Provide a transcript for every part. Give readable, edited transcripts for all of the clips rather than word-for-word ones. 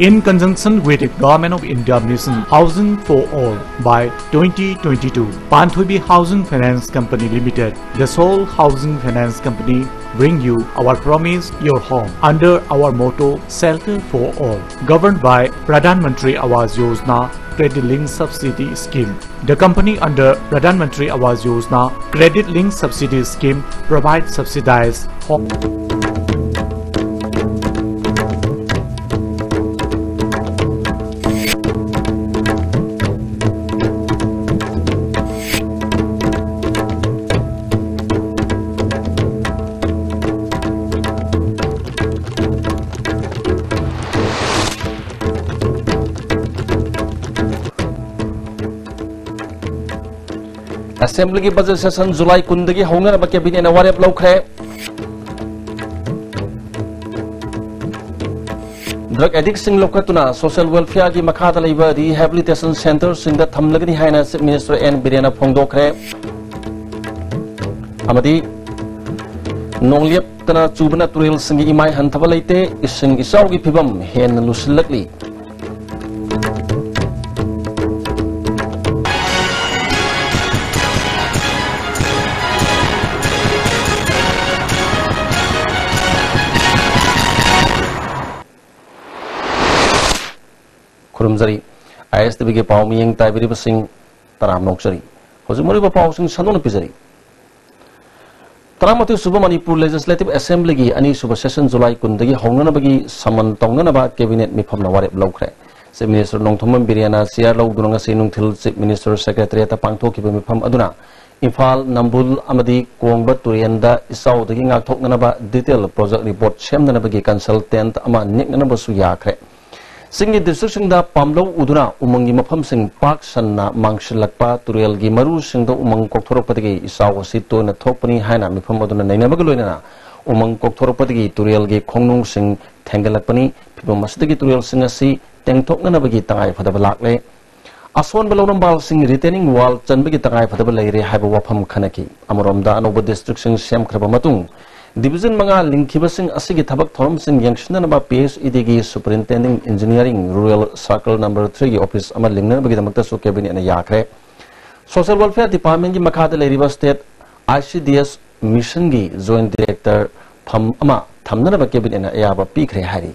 in conjunction with the Government of India mission Housing for All by 2022. Panthubi Housing Finance Company Limited, the sole housing finance company, bring you our promise, your home, under our motto Shelter for All, governed by Pradhan Mantri Awas Yojana Credit Link Subsidy Scheme. The company under Pradhan Mantri Awas Yojana Credit Link Subsidy Scheme provides subsidized home. Assembly की budget session July कुंदगी होंगे ना cabinet ने वारे upload करे drug addict सिंग लोकतुना social welfare की मखाता labour rehabilitation center सिंग द थमलगनी है ना Chief Minister N बिरेना फोंगदो करे अमदी नोंलियप तना चुबना तुरेल सिंग इमाय हंथबलैते इसिंग इसाव की फिबम हेन लुसलकली खुरमजरी ISTB के पाव मियंग ताइबरी बसिंग तराम नोकजरी होजि मोरि पाव सिंग सनोन पिजरी तरामति सुब मणिपुर लेजिस्लेटिव असेंबली की अनि सुब सेशन जुलाई कुंदगी होंगनबगी समन तोंगनबा कैबिनेट मिफम नवारे लौखरे चीफ मिनिस्टर नोंथोमम बिरियाना सियार लौदुनगा सिनुंथिल चीफ मिनिस्टर सेक्रेटरीट पांगथोकिब मिफम अदुना इम्फाल नंबुल अमदी कोंगबा तुरेंदा इसाउदगी ngaktoknanaba detail project report semnanabagi consultant ama neknanabasu yakhre सिंगी डिस्ट्रिक्ट सिंगदा पामलो उदुना उमंगी मफम सिंग पाक सन्ना मांगशिलकपा तुरेल गी मरु सिंगदा उमंग कोकथोरपदगी इसाव सितो न थोपनी हायना मिफम अदुना नैनाबग लोइना उमंग कोकथोरपदगी तुरेल गी खोंगनुंग सिंग थेंगलकपनी फिबम मसदगी तुरेल सिंग असि टेंगथोकनबगी तंगाय फदब लाकले असोन बलौरंबाल सिंग रिटेनिंग वाल चनबगी तंगाय फदब लैरे हायब वफम खनकी अमरोमदा अनोब डिस्ट्रिक्ट सिंग सेमख्रब मतुंग डिवीजन मंगा लिंखिबसिंग असिगी थबक थोरमसिंग यंगशननबा PHED गी superintending engineering rural circle number 3 की ऑफिस अमा लिंगनबगिदमक्तसु कैबिनेट ने याखरे सोशल वेलफेयर डिपार्टमेंट की मखादा लेरिबा स्टेट ICDS मिशन की जॉइंट डायरेक्टर फम अमा थमनबा कैबिनेट ने याबा पीखरे हारी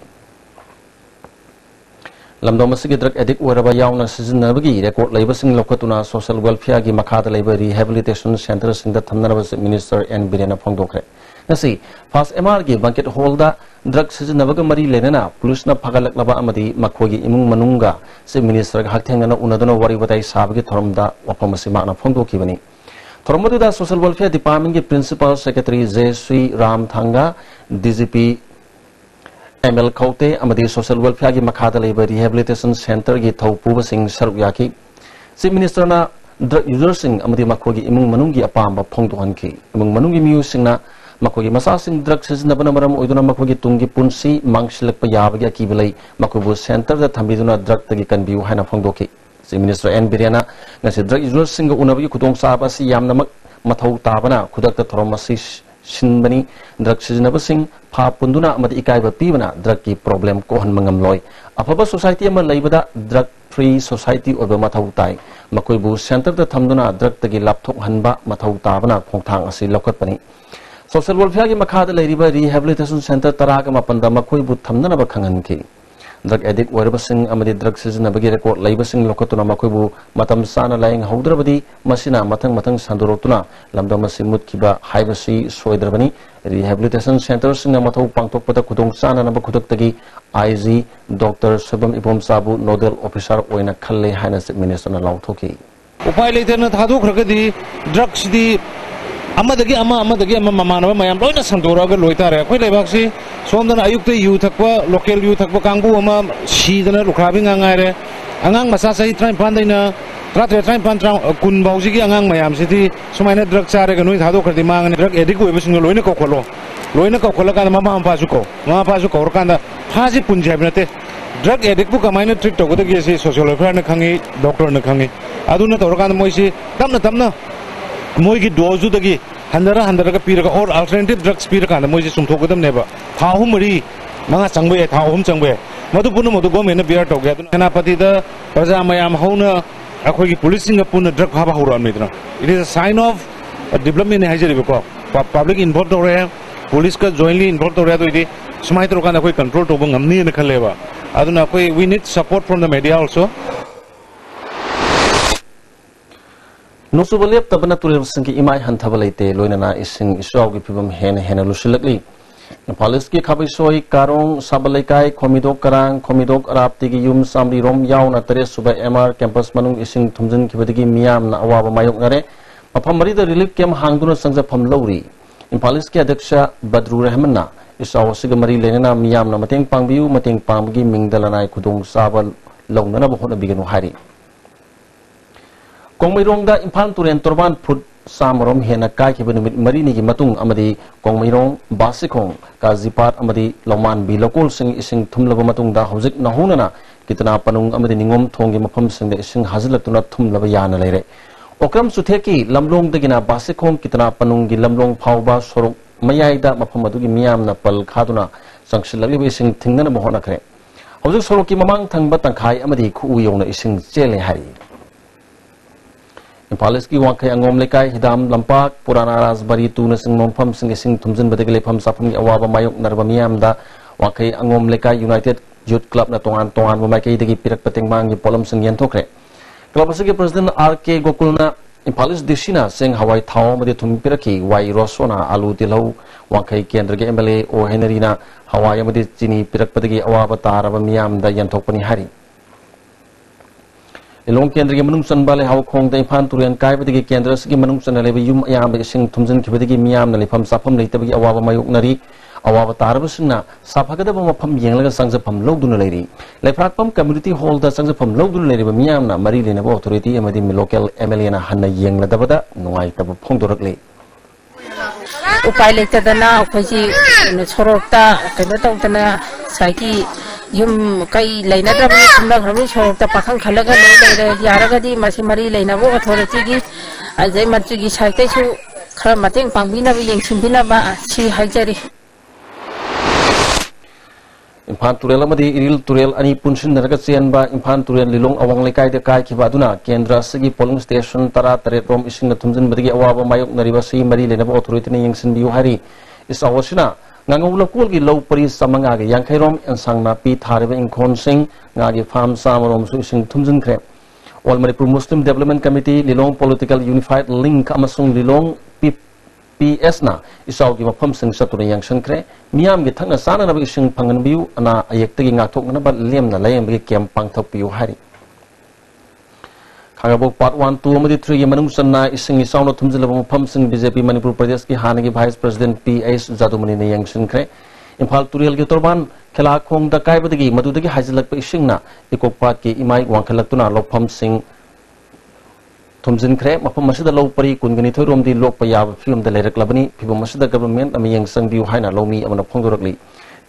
लमदोमसिगी ड्रग एडिक्ट ओरबा यावना सिजनबगी रेकॉर्ड लेबसिंग लोकतुना सोशल वेलफेयर की मखादा लेबा रिहैबिलिटेशन सेंटर सिंग द थमनबा मिनिस्टर एन बिरेना फोंगदोखरे नसी फर्स्ट MR की बंकेट हॉल दा ड्रग सिजनबग मरी लेना पुलिस न फगलकलबा अमदी मखोगी इमुंग मनुंगा से मिनिस्टर हकथेंगना उनदनो वरी बताई साबगी थरमदा वफमसी माना फोंदोखिबनी थरमदुदा सोशल वेलफेयर डिपार्टमेंट के प्रिंसिपल सेक्रेटरी जयश्री राम थांगा DGP ML खौते अमदी सोशल वेलफेयर की मखादा लेबा रिहैबिलिटेशन सेंटर की थौपुब सिंह सरुक याकी चीफ मिनिस्टर ना ड्रग यूजर सिंह अमदी मखोगी इमुंग मनुंगी अपाम फोंदोहनखी इमुंग मनुंगी मियु सिंहना मखोगी मसासिंग ड्रग सिजनबना मरम ओइदुना मखोगी तुंगी पुंसी मांगशिलकप याबगी अकीबलई मखोबु सेंटर दा थंबिदुना ड्रग तगी कनबियु हायना फोंदोखी चीफ मिनिस्टर एन बिरेना ngasi ड्रग यूजर सिंग उनबगी खुदोंग साब असि यामनमक मथौ ताबना खुदकता थरोम असि सिनबनी ड्रग सिजनबसिंग फा पुंदुना अमदी इकाइबा पीबना ड्रग की प्रॉब्लम को हनमंगमलोय अफबा सोसाइटी अमा लैबदा ड्रग फ्री सोसाइटी ओबा मथौ ताई मखोइबु सेंटर दा थमदुना ड्रग तगी लापथोक हनबा मथौ ताबना खोंथांग असि लौकतपनी सोशल वेलफेयर की मखादा लेरिबा रिहैबिलिटेशन सेंटर तराग मपंदा मखोइबु थमननब खंगनखी ड्रग एडिक्ट ओरबसिंग अमदी ड्रग सिजनबगी रेकॉर्ड लैबसिंग लोकतुना मखोइबु मतम साना लाइंग हौद्रबदी मसिना मथंग मथंग संदोरतुना लमदमसि मुतखिबा हाइबसि सोइद्रबनी रिहैबिलिटेशन सेंटर सिंग मथौ पांगतोकपदा खुदोंग चाननब खुदक्तगी IG डॉक्टर सबम इबोम साबु नोडल ऑफिसर ओइना खल्ले हाइना चीफ मिनिस्टर लाउथोकी उपाय लेतेना थादोखरगदी ड्रग्स दी अमदगी अमा ममानब मयाम लोइना संदोरगा लोइतारे अखोय लेबाकसि सोमदना अयुक्ते यू थकवा लोकल यू थकवा कांगबु अमा सीदना लुखराबि ngangaire angang masa sai 35 daina 35 kun bausigi angang mayam siti sumaina drug chare ga noi thado khadi mangani drug addict oibasing loina ko kholo ka mama pa su ko orkanda phaji punjab nate drug addict bu kamaina treat to godagi si social welfare na khangi doctor na khangi aduna to orkanda moisi tamna मोगी डोजु दगी हंदरा का पीरगा और alternative drugs पीरगा मोजी सुमथोगदम नेबा थाहुमरी मंगा चंगबे थाहुम चंगबे मधु पुनः मधु government beer तौगे सेनापति प्रजा ma'am होना अखोई पुलिस पुनः ड्रग खाब हौरमीदना it is a sign of development हाइजरीबको पब्लिक इन्वॉल्व तौर पुलिस का जॉइंटली इन्वॉल्व तौर तो सुमाय तौरकान अखोई कंट्रोल तौब ngमनी खलेबा अदुना अखोई we need support from the media also नोसुबलेप तबना तुरेल संग इमाय हंथब लेते लोइनना इसिंग इसाव की फिबम हेन हेन लुसिलकली पुलिस की खबैसोई कारों सबलेकाय खोमिदोक करांग खोमिदोक अराप्ती की युम सामरी रोम यावना तरे सुबह एमआर कैंपस मनुंग इसिंग थुमजन खिबदगी मियाम ना अवाब मायोकनरे मफम मरिद रिलीफ कैंप हांगदुना संजफम लौरी पुलिस के अध्यक्ष बद्रू रहमन्ना इसाव सिग मरी लेना मियाम ना मतेंग पांगबियु मतेंग पांगगी मिंगदलनाय खुदोंग साबल लौनना बहोना बिगनु हारी कोंगमैरोंग दा इम्फाल तुरेन तोरबान फुट सामरोम हेना कायखिब नुमित मरीनी की मतुंग अमदी कोंगमैरोंग बासिकोंग काजीपाट अमदी लौमान बी लोकल सिंग इसिंग थुमलब मतुंग दा हौजिक नहुनना कितना पनुंग अमदी निंगोम थोंगी मफम सिंग दा इसिंग हाजिलतुना थुमलब याना लेरे ओक्रम सुथेकी लमलोंग दगिना बासिकोंग कितना पनुंग की लमलोंग फावबा सोरोक मयाइदा मफम अदुगी मियामना पल खादुना संगसिललिब इसिंग थिंगना बहोनखरे हौजिक सोरोक की ममांग थंगबा तंखाय अमदी खुउ यौना इसिंग चेले हारी पुलिस की वाकई अंगोम लेकाय हिदाम लंपाक पुराना राजबारी तून सिंह मोमफम सिंह थुमजन बदगे लेफम साफम की अवाब मायोक नरब मियामदा वाकई अंगोम लेकाय यूनाइटेड यूथ क्लब ना तोंगान तोंगान माइकई दगी पिरक पतेंगमांग की पोलम सिंह यंथोखरे क्लब के प्रेसिडेंट आर.के. गोकुलना पुलिस दिशिना सिंह हवाई थाव मदे थुम पिरकी वाई रोसोना आलू तिलौ वाकई केंद्र के एमएलए ओ हेनरीना हवाई मदे चिनी पिरक पदगी अवाब तारब मियामदा यंथोकपनी हारी इलोंग केंद्र के मनुंग चनबा लेहाव खोंग द इम्फाल तुरेन कायबदगी केंद्र की मनुंग चन लेब युम अयाब इसिंग थुमजन खिबदगी मियाम न लेफम साफम लेतबगी अवाब मायोकनरी अवाब तारबसिंगना साफगदब मफम येंगलगा संगजफम लौदुना लेरी लेफ्राकपम कम्युनिटी हॉल द संगजफम लौदुना लेरिब मियाम न मरी लेनब ऑथोरिटी अमदी लोकल एमएलए ना हन्ना येंगलदबदा नुंगाइतब फोंदोरकले उपाय लेतदना अखोजी सोरोक्ता कनो तौतना साइकी युम कई लेनद्रबनी सुमलग्रबनी सोरोक्ता पाखंग खलगा ले यारगदी मसी मरी लेनबो अथॉरिटी की अजय मंत्री की साइतेसु खरा मतेंग पांगबिनाबो येंसिनबिनाबा सि हाइजरी इम्फाल तुरेल अमदी इरिल तुरेल अनि पुनसिनरगा चेनबा इम्फाल तुरेल लिलोंग अवंग लेकायदे कायखिबा अदुना केंद्र सगी पोलिंग स्टेशन तरा तरेट रोम इसिंग थुमजन बदगी अवाब मायोक नरिबा सि मरी लेनबो ऑथोरिटी ने येंसिनबियु हारी इस अवसिना Ngangulakul ki low pari samanga ge yankairom and sangna pi thariba in khonsing ngagi farm samarom su sing thumjun kre All Manipur Muslim Development Committee Lilong Political Unified Link amasung Lilong PS na isaw gi mafam sing satuna yangshan kre miyam gi thangna sana na bi sing phangan biu ana ayek tagi ngakthok na ba lem na layam bi kem pangthok biu hari Khangabok part 1 2 amadi 3 gi manung sanna ising isaw na thumjilaba mafam sing BJP Manipur Pradesh ki hanagi Vice President PS Jadumani ne yangshan kre Imphal Turial gi torban khela khong da kai badagi madudagi hajilak pa ising na ikok pat ki imai wangkhalak tuna lopam sing Thumjin kre mafam masida low pari kungani thoirom di lok payab film da lerak labani phibam masida government ami yang sang biu haina lomi amana phongdorakli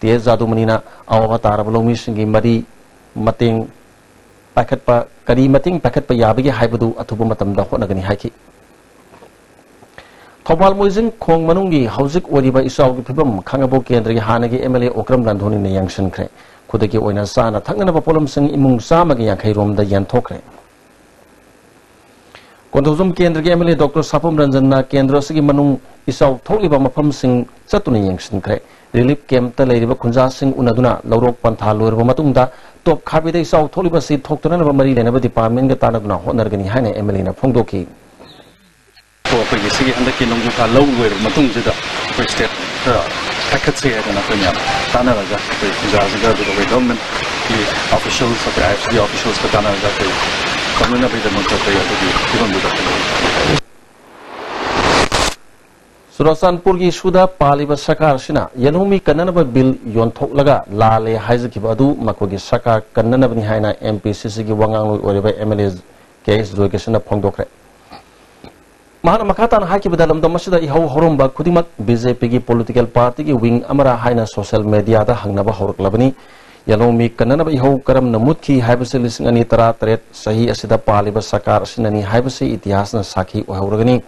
tie Jadumani na awa tarab lomi singi mari mating paket pa kari mating paket pa yabagi haibadu athuba matam da honagani haiki Thobal Moizing Kong Manungi Hausik Oriba Isaw gi phibam khangabo kendra gi hanagi MLA Okram Landhoni ne yangshan kre khudagi oina sana thangna ba polam sing imung samagi yakhai rom da yan thokre Kondozum kendra gi MLA Dr Sapam Ranjan na kendra sigi manung isaw tholiba mafam sing chatuna yangshan kre relief camp ta leiriba khunja sing unaduna lawrok pantha lorba matungda top khabida isaw tholiba si thoktuna ba mari lena ba department ga tanaduna honargani haina MLA na phongdoki For the city and the kingdom of a low where Matunga, which step packets here and a premium. Tanaraga, the government, the officials of the officials for Tanaraga, community the Montaria to be given with the Surasanpur ki Suda Paliba Sakar Sina, Yanumi Kananaba Bill Yontolaga, Lale Haizaki Badu, Makogi Sakar, Kananabani Haina, MP Sisiki Wangang or MLA's case, location of Pongdokre. Mahana makatan haki badalam da masida ihaw horomba kudimak BJP ki political party ki wing amara haina social media da hangnaba horok labani yalomi kanana ba ihaw karam namut ki haibase lising ani tara tret sahi asida paliba sakar sinani haibase itihas na sakhi ohorgani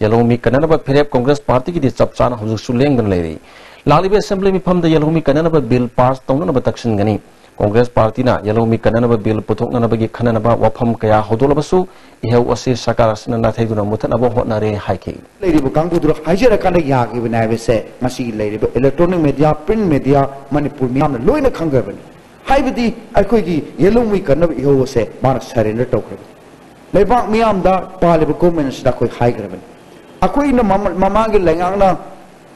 yalomi kanana ba phirep congress party ki di chapchan hujur suleng dan leri lalibe assembly mi pham da yalomi kanana ba bill pass tongna ba taksin gani Congress Party na yellow mi kanana bill putok na bagi kanana ba wapam kaya hodol basu ihaw asi sakar sina na thai duna mutan abo hot na re haiki lady bu kang budur hajera kan ya gi bina be se masi lady electronic media print media manipur mi am loina khanga bani haibadi akoi gi yellow mi kanab ihaw se mar surrender tokre lebak mi am da pale bu comments da koi hai graben akoi na mama gi lengang na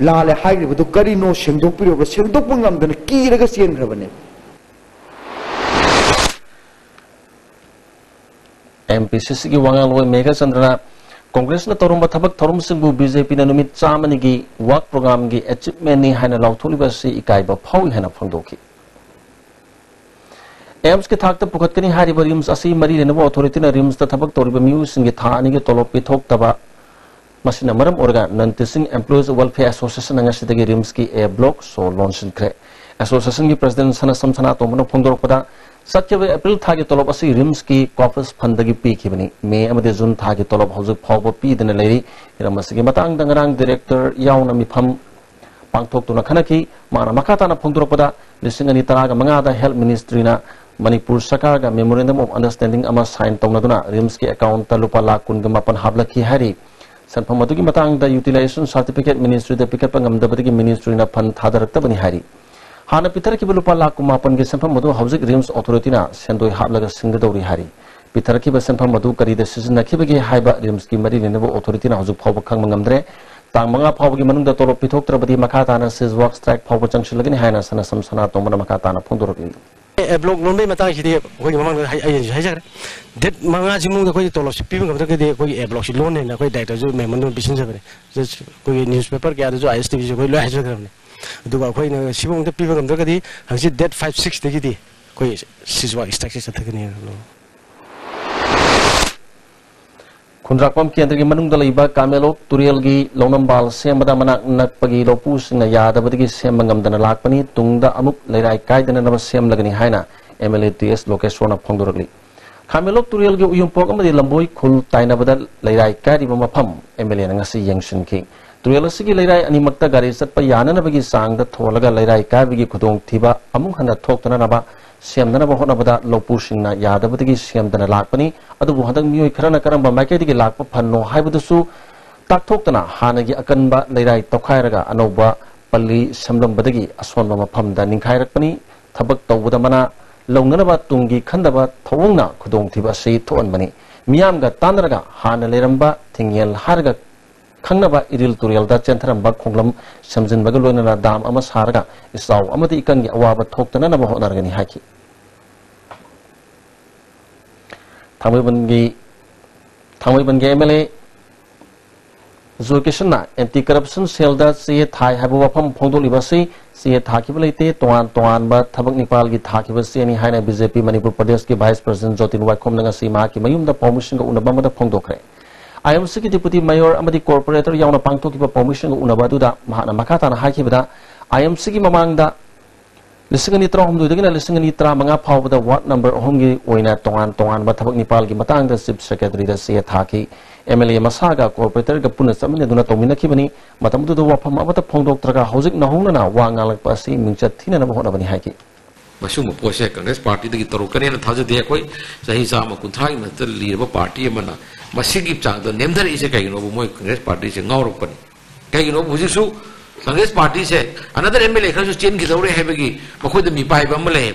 la le hai gi bu kari no sengdok piro ba sengdok pungam da ki raga sien grabane MPCC ki wangal loy Mega Chandra Congress na torumba thabak thorum singbu BJP na numit chamani gi work program gi achievement ni haina lauthuli ba si ikai ba phau hena phangdoki AIMS ki thakta pukhatkani hari ba RIMS asi mari renabo authority na RIMS ta thabak toriba miu singi thani gi tolop pi thok taba masina maram orga non-teaching employees welfare association nga sidagi RIMS ki a block so launch kre association ki president sana samsana tomno phongdor pada Satya April Thagi Tolop Asi RIMS ki Corpus Pandagi P Kibani, May Amade Zun Thagi Tolop House Power P than a lady, Ramasiki Matang Dangarang Director Yauna Mipam Pangtok to Nakanaki, Mana Makatana Pondropada, listening Anitaraga Mangada Health Ministry na Manipur Sakaga Memorandum of Understanding Ama Sign Tonaduna, RIMS ki account Talupala Kungamapan Hablaki Hari. San Pamatuki Matang the Utilization Certificate Ministry the Pikapangam the Batiki Ministry na Pan Thadaraktabani Hari. Hana Peter ki belupa laku mapan ge senpam madu housing RIMS authority na sendoi hablaga singdori hari Peter ki senpam madu kari decision na ki bagi haiba RIMS ki mari renabo authority na housing phawba khang mangamdre tang manga phawba gi manung da tolop pithok trabadi makata na sis work strike phawba junction lagani haina sana samsana tomana makata na phongdorok e blog non be mata hidi ko gi mamang hai jagre det manga jimung da ko tolop pi ngam da ke de ko e blog si loan ne na ko director jo me mandon bisin jagre ko newspaper ke ada jo ISTV jo ko lo hai jagre दुगा कोई न सिबों ते पीबा गम दगदी हंसी date 56 दगी दी कोई सिजवा structure सथगनी खुंद्राकपम केंद्र की मनुंग दलैबा कामेलोक तुरियल की लोनमबाल सेमदा मना नकपगी लोपु सिंग यादबदगी सेम मंगमदना लाकपनी तुंगदा अमुक लैराय कायदना नब सेम लगनी हायना MLA TS लोकेशोना फोंदोरगली कामेलोक तुरियल की उयुमपोक अमदि लंबोई खुल ताइनबदा लैराय कायदिबा मफम MLA नंगसी यंगशन की Turyal asigi leirai animakta gari satpa yanana bagi sangda tholaga leirai kai bagi khudong thiba amung hana thoktana naba siamdana ba hona bada lopu singna yadabadagi siamdana lakpani adubu hadang mioi kharana karamba maikedi gi lakpa phanno haibudusu takthokna hanagi akanba leirai tokhairaga anoba palli samlambadagi asonba maphamda ningkhairakpani thabak tawbuda mana longnanaba tungi khandaba thawongna khudong thiba sei thonbani miyamga tanraga hana leramba thingyel harga Kangnaba iril Turyal da centram bak khonglam samjin bagaloina na dam ama sarga isaw amati ikangi awaba thoktana na bahona ragani haki thamai bangi MLA Zokishna anti corruption cell da se thai habu wafam phongdol ibasi se thakibalaite toan ba thabak nipal gi thakibasi ani haina BJP Manipur Pradesh ki Vice President Jotin Waikhom nanga sima ki mayum da permission ga unabama da phongdokre IMC ki deputy mayor amadi corporator yauna pangto ki permission ga unabadu da mahana makata na haki bada IMC ki mamang da lisingani tra hom duidagina lisingani tra manga phawba da ward number homgi oina toan ba thabak nipal gi matang da chief secretary da se thaki MLA masaga corporator ga puna samine duna tomina ki bani matamdu do wafam abata phongdok traga hojik na hongna na wangalak pasi mingchat thina na bahona bani haki Masuk mempunyai Congress Party itu kita rokan yang thajat dia koi sahih sama kunthai nanti lihat parti yang mana masih gipcang tu nemdar isi kayak gino bumoy Congress Party se ngau rokan kayak gino bujuk su Congress Party se another MLA kan su chain kita orang hebegi makoi tu mipai bamale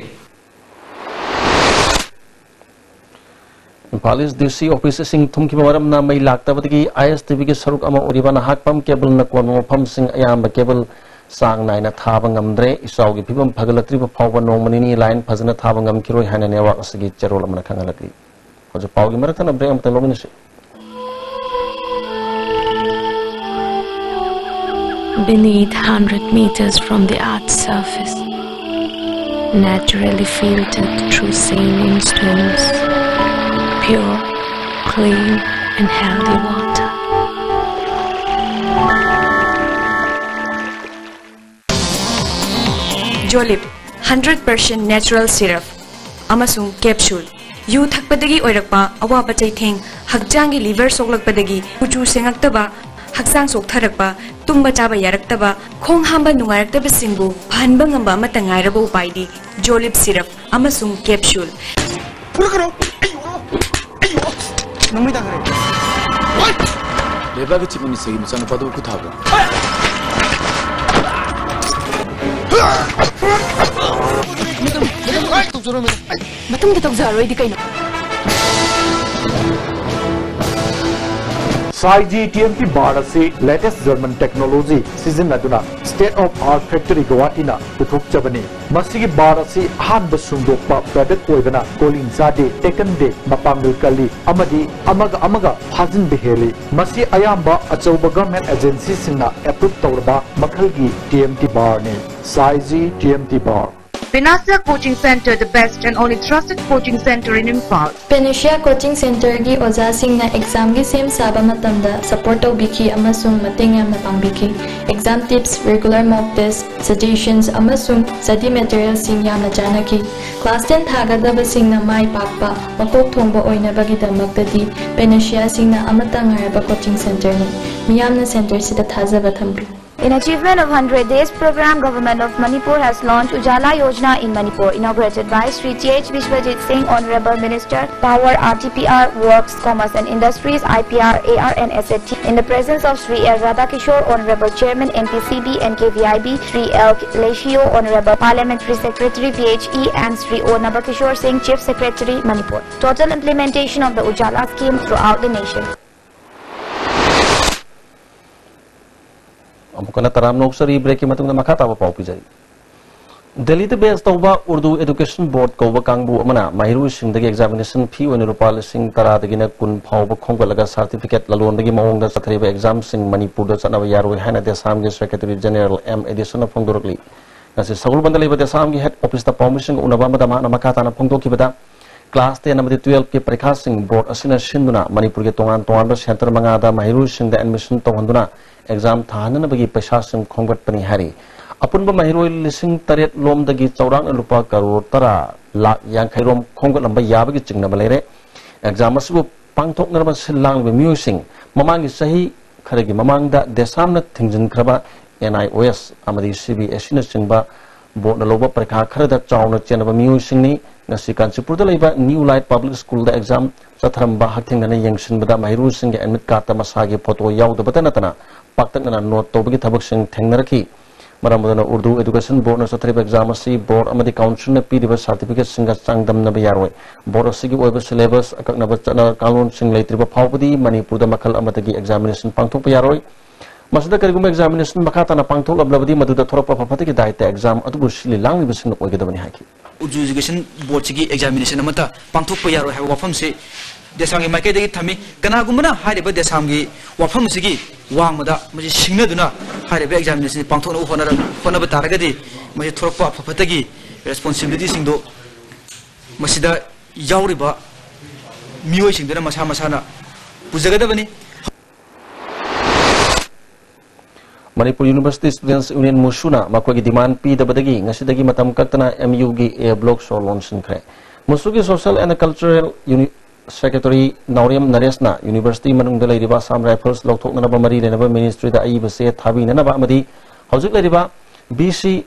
Police DC officer sing thumki maram na mai lakta batigi ISTV ke saruk ama uribana hakpam cable na kono pham sing ayam cable sang naina thabang amdre isaw gi phibam phagalatri ba phawba nongmani line phajana thabang am kiroi hana newa asigi cherol amna khangalakri hoje pawgi maratana bre am talogin se beneath 100 meters from the earth's surface naturally filtered through sand stones pure clean and healthy water Jolip 100% natural syrup amasung capsule yu thakpadagi oirakpa awaba chaitheng hakjangi liver soklakpadagi kuchu sengaktaba haksang soktaragba tumba chaba yaraktaba khong hamba nungairaktaba singbu phanba ngamba amata ngairaba upaidi jolip syrup amasung capsule pulakaro ayo namai da gare leba ge chibuni segi mchang padu ku thaba matum ke tawzaroi di kaino Saiji TMT bar se latest German technology season aduna state of art factory Guwahati na puthok chabani masigi bar se han basundokpa product oibana cooling zade taken day mapangul kali amadi amaga phajin beheli masi ayamba achauba government agency singna approve tawrba makhalgi TMT bar ne Saiji TMT bar Pinasia Coaching Center, the best and only trusted coaching center in Impal. Pinasia Coaching Center gi oja singna exam gi sem saba matamda support tawbiki amasung mating yamna pangbiki. Exam tips, regular mock tests, suggestions amasung study materials sing yamna janaki. Class 10 thagadaba singna mai pakpa makok thongba oina bagi damaktadi Pinasia singna amatang haraba coaching center ni. Miyamna center sida thajaba thambi. In achievement of 100 days program, Government of Manipur has launched Ujala Yojana in Manipur, inaugurated by Sri T.H. Vishwajit Singh, Honorable Minister, Power, RTPR, Works, Commerce and Industries, IPR, AR and SAT, in the presence of Sri L. Radhakishore, Honorable Chairman, NPCB, NKVIB, Sri L. Leshio, Honorable Parliamentary Secretary, PHE, and Sri O. Nabakishore Singh, Chief Secretary, Manipur. Total implementation of the Ujala scheme throughout the nation. Amukana taram noksari break matung na makata ba pau pijai Delhi the best tawba Urdu Education Board ko ba kangbu amana mahiru sing dagi examination fee on rupal sing tara dagi na kun phau ba khong laga certificate lalon dagi mawong da sathri ba exam sing Manipur da chana ba yaro hana de sam ge Secretary General M Edison of Phongdorli nasi sagul bandali ba de sam ge head office da permission unaba madama na makata na phongdo ki bada class 10 amadi 12 ke parikha sing board asina shinduna Manipur ge tongan ba center manga da mahiru sing da admission tawhanduna exam thana bagi paisa sing khongbat pani hari apun ba mahiroi lising taret lom dagi chaurang lupa karor tara lak yang khairom khongbat lamba yabagi chingna balere exam asu pangthok narba silang be musing mamang gi sahi kharagi mamang da desamna thingjin khraba NIOS amadi CBSE na chingba board na loba parikha kharada chauna chenaba musing ni ngasi Kanchipur da leiba New Light Public School da exam sathramba hakthing na yangshin bada mahiru sing ge admit card ta masagi photo yaw da batana tana paktak na note to bagi thabak sing thengnaraki maramudana Urdu Education Board na sathri exam asi board amadi council na pidiba certificate singa changdam na bayaroi board asigi oiba syllabus akakna bachana kalon sing leitriba phawbadi Manipur da makhal amadagi examination pangthok bayaroi masada karigum examination makata na pangthok lablabadi maduda thorapa phafatagi daite exam atubu sili langli bising oigedabani haki Urdu Education Board sigi examination amata pangthok bayaroi ha wafam se desam gi makai dagi thami kana gumna hariba desam gi wafam sigi wangmada maji singnaduna hariba examination pangthokna honaba taragadi maji thorpa phafatagi responsibility singdo masida yauriba mioi singdana masa masana pujagadabani Manipur University Students Union Musuna makwagi demand pi dabadagi ngasidagi matam kaktana MU gi A block so launching kre Musugi Social and Cultural Secretary Nauriam Naresna University manung dalai riba Sam Rifles lokthok na ba mari le na ba ministry da ai ba se thabi na ba amadi hojik le riba BC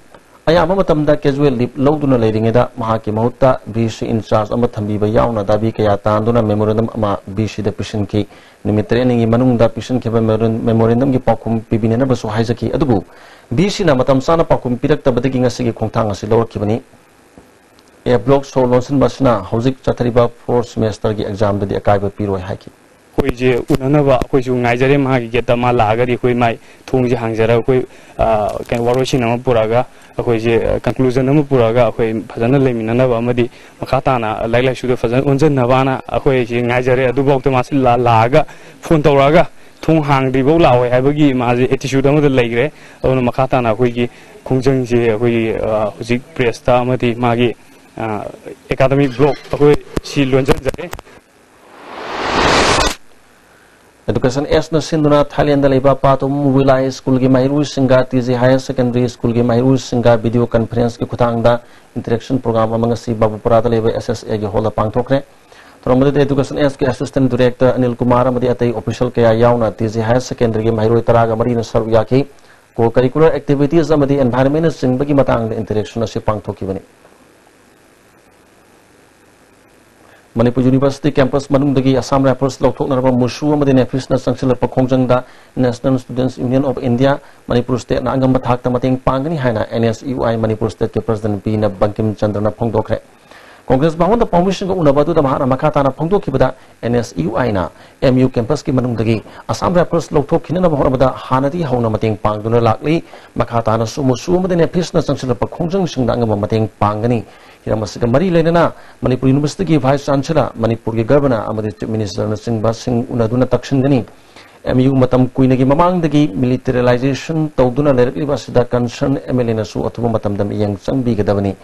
ayama matam da casual leave loduna leiringe da mahaki mahutta BC in charge ama thambi ba yauna da bi kaya tanduna memorandum ama BC da pishin ki nimitre ningi manung da pishin ke memorandum gi pakum pibine na ba so haijaki adubu BC na matam sana pakum pirak ta badagi ngasi gi khongthang asi lor kibani A block so lonsin basna hojik chathariba 4th semester gi exam da di akai ba piroi haki koi je unana ba koi ju ngai jare ma gi geta ma la ga di koi mai thung ji hang jara koi kan waroshi na puraga koi je conclusion na puraga koi phajana lemina na ba amadi makata na lai lai shu da phajana onjan na ba na koi je ngai jare adu bok to ma sil la ga phone tawraga thung hang di bo la hoi haibagi ma je attitude amada leigre ona makata na koi gi khungjang je koi hojik press ta amadi ma gi academic block koi si lonjan jare Education S na sinduna Thailand laiba patum Wilai School gi Mahiru Singa TJ Higher Secondary School gi Mahiru Singa video conference ki khutang da interaction program amanga si Babupura da laiba SSA gi hola pangthokre Thrombody Education SK Assistant Director Anil Kumar Amadi Atay Official Kaya Yauna TZ Higher Secondary Mairoi Taraga Marina Saruyaki Co-curricular activities Amadi Environment Singbagi Matang Interaction Sipang Tokibani Manipur University Campus Manungdagi Assam Rappers Loktok Naraba Mushu Amadi Nefisna Sangsila Pakongjangda National Students Union of India Manipur State Nangam Bathak Tamating Pangani Haina NSUI Manipur State President Bina Bankim Chandrana Pongdokre Congress Bawon the permission go Unabadu the Mahana Makata Pongdo Kibada NSUI na MU campus ki manungdagi Assam rappers Loktok Kinana Bahorabada Hanati Honamating Panguna Lakli Makata na Sumusum the Nepisna Sangsila Pakongjang Singanga Mating Pangani Hiramasiga Mari Lenana Manipur University Vice Chancellor Manipur Governor Amadi Chief Minister Singh Basing Unaduna Takshindani MU Matam Kuinagi Mamangdagi militarization Tauduna Lerki Basida Concern MLN Su Atubu Matam Dam Yang Sambi Gadavani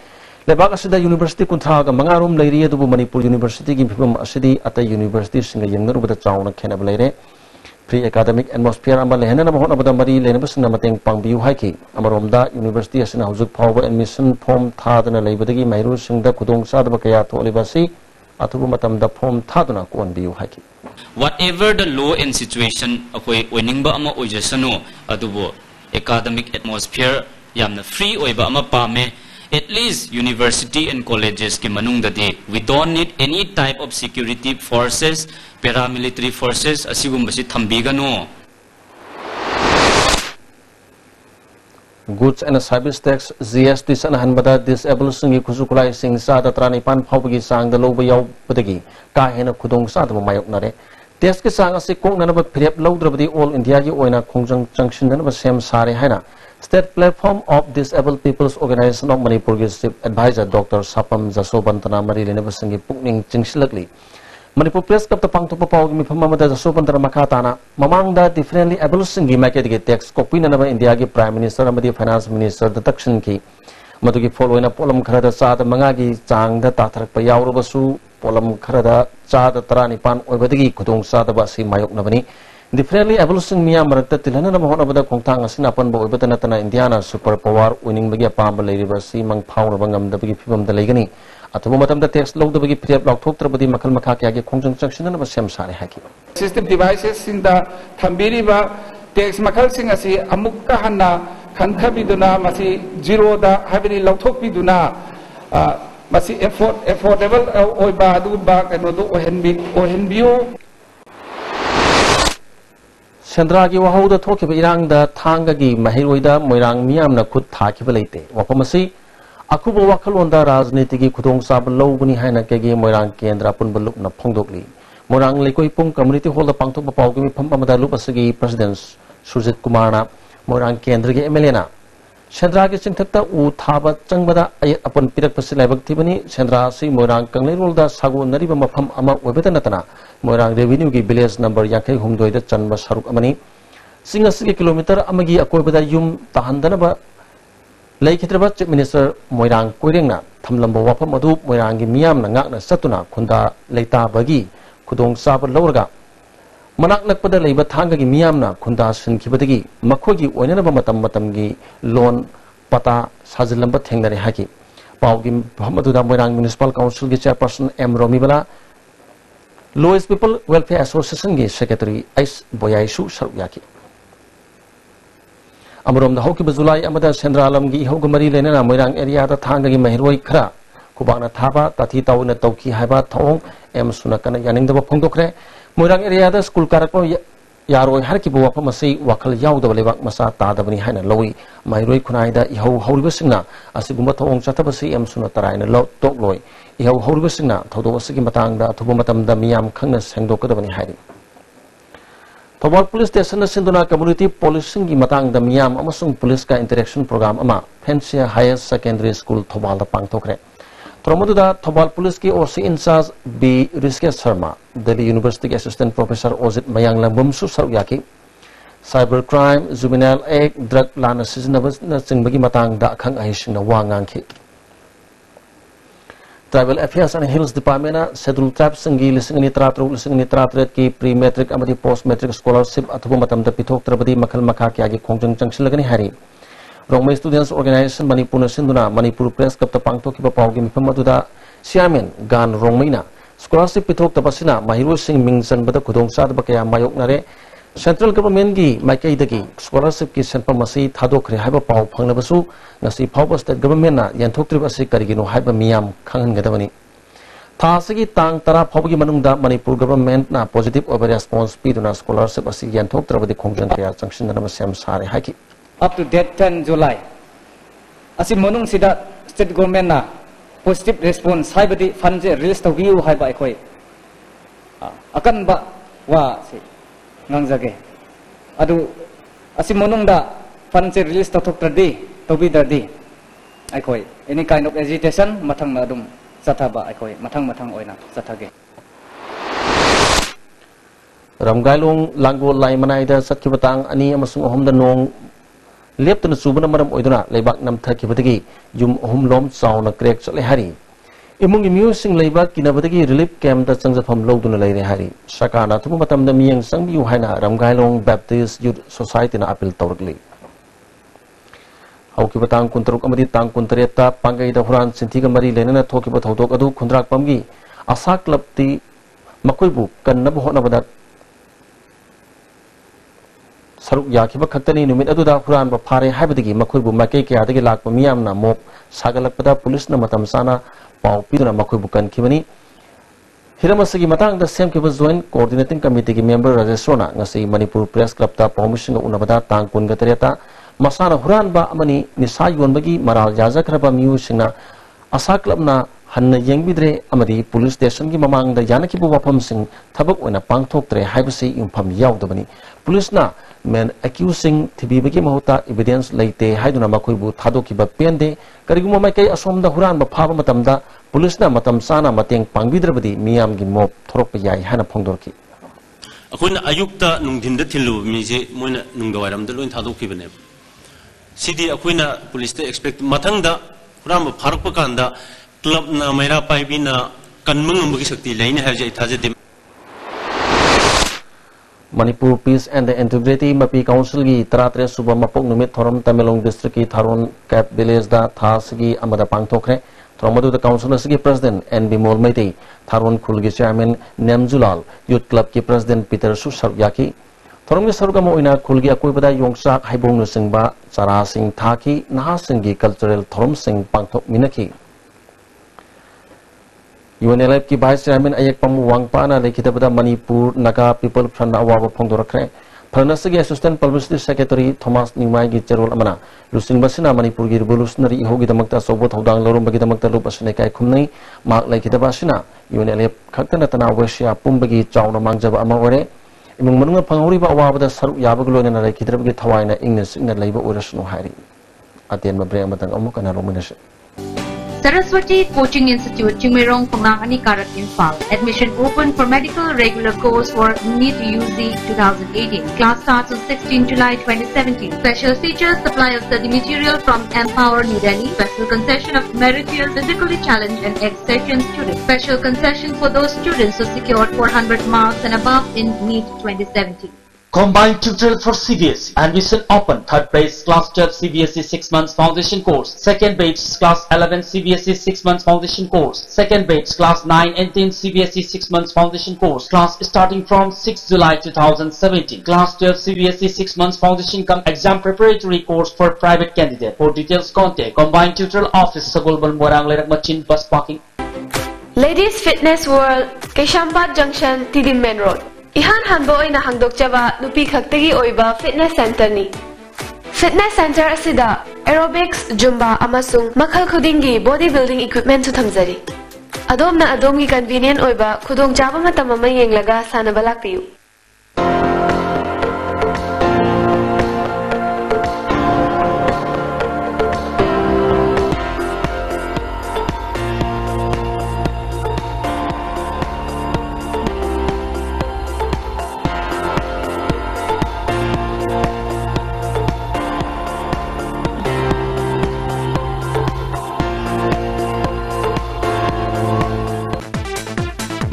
Lebak Asida University Kuntaga Mangarum Lady to Manipur University Gimpum Asidi at the University Singa Younger with the town of Canabalere Pre-academic atmosphere Amalehana Mahonabada Mari Lenabas Namating Pangbiu Haki Amaromda University as an Haujuk Power and Mission Pom Tadana Labadagi Mairu Singda Kudong Sadabakaya to Olivasi Atubu Matam the Pom Tadana Kuan Biu Haki. Whatever the law and situation of Winingba Ama Ojasano Adubo academic atmosphere Yamna free Oiba Ama Pame. At least university and colleges ke manung dadi we don't need any type of security forces, paramilitary forces asigum basi thambiga no. Goods and Service Tax GST sanahanbada disabled singi kusukulai sing sa datrani pan phawgi sang da loba yaw padagi ka hena khudong sa da mayok nare tax ke sang ase kong nanaba phirep lawdrabadi all India gi oina khongjang junction nanaba sem sare haina State Platform of Disabled People's Organization of Manipur Chief Advisor Dr. Sapam Jasobantana Mari Lenabasangi Pukning Chingsilakli Manipur Press Cup the Pangto Pau Mipamada Jasobantana Makatana Mamangda differently able singi Makati tax Kopina India Prime Minister Amadi Finance Minister the Takshan Ki Madugi following a Polam Karada Sada Mangagi Chang the Tatar Payaurabasu Polam Karada Chada Tarani Pan Obadigi Kudung Sada Basi Mayok Navani Differently evolution Mia Marata Tilana Mahonabada Kontang Sinapan Boy Batanatana Indiana super power winning Bagia Pamba Lady Basi Mang Power Bangam the Bigi Pibam the Legani. At the moment the text low the Bigi Pia Block Tokabadi Makal Makaki Conjunction and was Sam Sari Haki. System devices in the Tambiriba text Makal Singasi Amukka Hanna Kantabiduna Masi Zero da heavily Lautopiduna Masi affordable Oiba Dubak and Odo Ohenbio. Chandragi Wahoda talk of Irang the Tangagi Mahiroida Moirang Miam Nakut Takivalete. Wapamasi Akubo Wakalonda Raznitigi Kudong Sab Lobuni Hanakagi Moirang Kendra Punbaluk na Pongdokli. Morang Likoipung Community Hall the Pangto Papagumi Pampamada Lupasagi Presidents Sujit Kumana Morang Kendrigi Emelena. Chandragi Sintata U Taba Changbada upon Pirak Pasilabak Tibani Chandra Si Morang Kanglirolda Sagu Nariba Mapam Ama Webetanatana. Morang revenue ki village number Yakai Humdoida Chanba Saruk Amani. Singasiki kilometer Amagi Akobada Yum Tahandanaba Lake Hitrabat Chief Minister Moirang Kuirina, Tamlambo Wapa Madu, Moirangi Miam Nangak Satuna, Kunda Leita Bagi, Kudong Saba Lorga. Manak Nakpada Labor Tangagi Miamna, Kunda Sin Kibadagi, Makogi, Oinaba Matam Matamgi, Lon Pata Sazilamba Tengari Haki. Paugim Hamaduda Moirang Municipal Council Chairperson M. Romibala. Lowest People Welfare Association Gi Secretary Ice Boyaisu Saruyaki. Amarom the Hoki Bazulai Amada Sendralam Gi Hogamari Lena Moirang area the Tangagi Mahiroi Kra, Kubana Taba, Tati Tau Toki Haba Tong, M. Sunakana Yaning the Pongokre, Moirang area the school Karako Yaroi Harkibu Wapamasi, Wakal Yau the Levak Masa Tadavani Hana Lowy, Mairoi Kunaida, Iho Holbusina, Asigumatong Chatabasi, M. Sunatara and Lot Dogloi. Ihaw Holbusina, Todosiki Matanga, Tubumatam the Miam Kangas and Dokadavani Hadi. Tobal Police Station Sinduna Community Policing Matang the Miam Amasung Police Interaction Program Ama, Pensia Higher Secondary School Tobal the Pangtokre. Tromoduda Tobal Police Ki Osi Insas B. Riske Sharma, Delhi University Assistant Professor Ozit Mayang Lambumsu Saruyaki. Cybercrime, Juvenile Egg, Drug Lana Sizinabas Singbagi Matang da Kang Ahishin Wanganki. Tribal Affairs and Hills Department Scheduled Tribes Singi listening Nitrat ki pre-metric amadi post-metric scholarship atubumatam the Pitok Trabadi Makal Makaki Kongjang Changsilagani Hari. Rongmay Students Organization Manipur Sinduna, Manipur Press Cup the Pangto Kipa Paugi Mipamaduda, Chairman Gan Rongmayna, scholarship पिथोक्तबसिना महिरोसिंग मिंगसन बद खुदोंचादब कया मायोकनरे central government की माइकईदगी scholarship की सेंपम असी थादोखरे हाइबा पाव फंगनबसु ngasi फाउब state government ना यंथोक्त्रिब असी करिगिनो हाइबा मियाम खंगनगदबनी थासगी तांग तरा फाउबगी मनुंगदा मणिपुर गवर्नमेंट ना पॉजिटिव ओवर रेस्पॉन्स पीदुना स्कॉलरशिप असी यंथोक्त्रबदि खोंजन कया चंगसिनदना सेम सारे हाइकी up to date 10 July asi monung sida state government na positive response haibadi fund je release tawgiu haiba ekhoi akan ba wa si ngangjage adu asi monung da fund je release tawthoktradi tawbidardi ekhoi any kind of agitation mathang na dum sathaba ekhoi mathang oina sathage ramgailong langgo lai manaida satkibatang ani amasung ahomda nong लेप्तन चुबन मरम ओइदुना लेबाक नमथाखिबदगी yum अहुमलोम चावना crack चले हारी इमुंगी म्यूसिंग लेबाक किनबदगी relief camp दा चंगजफम लौदुना लेरे हारी सरकारना थुम मतमदा मियंग संगबियु हाइना रामगाइलोंग Baptist youth society ना अपील तौरगली हौकिबा तांग कुंतरुक अमदी तांग कुंतरेता पांगैदा हुरान सिंथिगा मरी लेनना थोकिबा थौदोक अदु खुंद्राक पमगी आशा क्लबती मकोइबु कन्नब होनबदा सरुक याखिबा खक्तनी नुमित अदुदा हुरान बा फारे हाइबदगी मखोइबु माइकै कयादगी लाकपा मियामना मोक सागलकपदा पुलिसना मतम साना पाउ पिदुना मखोइबु कनखिबनी हिरमसगी मतांगदा सेमखिबा जॉइंट कोऑर्डिनेटिंग कमिटी की मेंबर राजेश्वरना ngasi मणिपुर प्रेस क्लबता पाउमिसिंग उनबदा तांग कुनगतरेता मसाना हुरान बा अमनी निसा योनबगी मराल याजखरबा मियुसिंगना आशा क्लबना हन्न येंगबिद्रे अमदी पुलिस स्टेशन की ममांगदा यानखिबु वाफमसिंग थबक ओइना पांगथोक्त्रे हाइबसि इंफम यावदबनी पुलिसना मेन एक्यूजिंग थिबीबगी महुता एविडेंस लेते हाइदुना मखोइबु थादोखिबा पेंदे करिगुम माइकै असोमदा हुरान बा फाबा मतमदा पुलिसना मतम साना मतेंग पांगबिद्रबदी मियामगी मोप थोरप याय हाना फोंदोरखि अखोइना अयुक्ता नुंगदिनदा थिलु मिजे मोइना नुंगवाइरमदा लोइन थादोखिबने सिदी अखोइना पुलिसते एक्सपेक्ट मथंगदा हुरान बा फारकपा कांदा क्लब ना मैरा पाइबिना कन्मंगमगी शक्ति लेने हाजे थाजेदे मणिपुर पीस एंड इंटीग्रिटी मपी काउंसिल की 33 सुबह मपोक नुमित थोरम तमेलोंग डिस्ट्रिक्ट की थारोन कैप विलेज दा थासगी अमदा पांगथोखरे थोरमदु द काउंसिल असगी प्रेसिडेंट एन बिमोल मैते थारोन खुल की चेयरमैन नेमजुलाल यूथ क्लब की प्रेसिडेंट पीटर सुसर याकी थोरम के सरगम ओइना खुल की अकोइबदा योंगसाक हाइबोंग सिंगबा चारा सिंग थाकी नहा सिंग की कल्चरल थोरम सिंग पांगथोक मिनखी UNLF की वाइस चेयरमैन अयक पमु वांगपाना लेखितबदा मणिपुर नागा पीपल फ्रंट अवाब फोंदोरखरे फरनसगी assistant publicity secretary Thomas Nimai की चेरोल अमना लुसिंगबसिना मणिपुर की रिवोल्यूशनरी इहोगिदमक्ता सोबो थौदांग लौरमबगिदमक्ता लुप असने काय खुमनै माक लेखितबासिना UNLF खक्तनतना वेश्या पुंबगी चावना मांगजबा अमा ओरे इमुंग मनुंग फंगौरिबा अवाबदा सरुक याबग लोइना लेखितबगी थवाइना इंगना सिंगना लैबा ओरसनु हारि अतेन मब्रे अमतंग अमुकना रोमिनस Saraswati Coaching Institute, Chimirong, Pangangani, Karak, Infal. Admission open for medical regular course for NEET UZ 2018. Class starts on 16 July 2017. Special features: supply of study material from Empower New Delhi. Special concession of meritorious, physically challenged and ex-session students. Special concession for those students who secured 400 marks and above in NEET 2017. Combined tutorial for CBSE. Admission open. Third batch class 12 CBSE 6 months foundation course. Second batch class 11 CBSE 6 months foundation course. Second batch class 9 and 10 CBSE 6 months foundation course. Class starting from 6 July 2017. Class 12 CBSE 6 months foundation cum exam preparatory course for private candidate. For details contact Combined Tutorial Office Sagolban Morang Lerak Machin Bus Parking. Ladies Fitness World, Keshambat Junction, Tidin Main Road. इहान हंबो ओइना हंगदोकचबा नुपी खक्तगी ओइबा fitness centre नि fitness centre असिदा aerobics Zumba अमसुंग मखल खुदिंगी बॉडी बिल्डिंग इक्विपमेंट सु थमजरी अदोमना अदोमगी कन्वीनियंट ओइबा खुदोंग चाबा मतम अमा येंगलगा सानबा लाक्पियु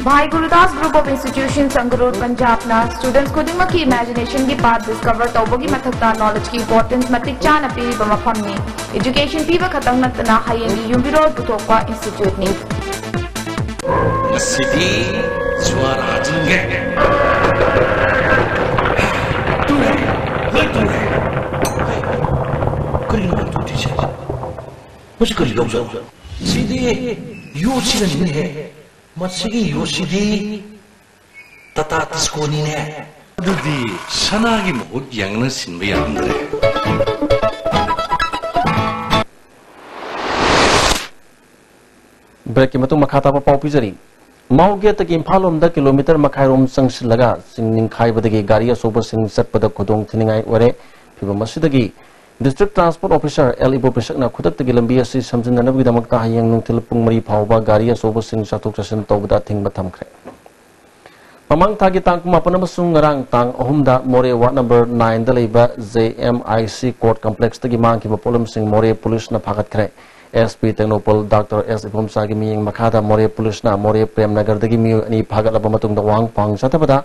Bhai Gurudas Group of Institutions, Sangarur, Punjab na students khudima ki imagination ki path discover tawbogi mathakta knowledge ki importance matik chana piriba mafam ni education piba khatang natna hayengi yumbiro putokwa institute ni city ज्वार हाजिंगे मुझे कर लिया उसे सीधे Yoshi नहीं है मत्स्यकी Yoshi तता तिस्कोनी ने अदुदी सनागी मोहक यांगना सिंबे यांद्रे ब्रेक की मतुंग मखाता पाव पिजरी माउगे तक इम्फालोम द किलोमीटर मखाइरोम संगसिलगा सिंगनिंग खाइबदगी गाड़ी असोब सिंग सतपद खुदोंग थिनिंगाई वरे फिबम मसिदगी डिस्ट्रिक्ट ट्रांसपोर्ट ऑफिसर एल इबो पिसकना खुदक्तगी लंबी असि समजिननबगिदमक्ता हयंग नुंथिल पुंग मरी फावबा गाड़ी असोब सिंग चथोक चसन तौबदा थिंगबा थमख्रे ममंग थागी तांग मापन अमसुंग ngarang तांग अहुमदा मोरे वार्ड नंबर 9 दा लेबा JMIC कोर्ट कॉम्प्लेक्स तगी मांगखिबा पोलम सिंग मोरे पुलिस ना फागतख्रे SP Technopol Dr. S. Ibomsa की मीयंग मखादा मोरे पुलिस ना मोरे प्रेमनगर दगी मियो अनि फागलब मतुंग वांग पांग सतबदा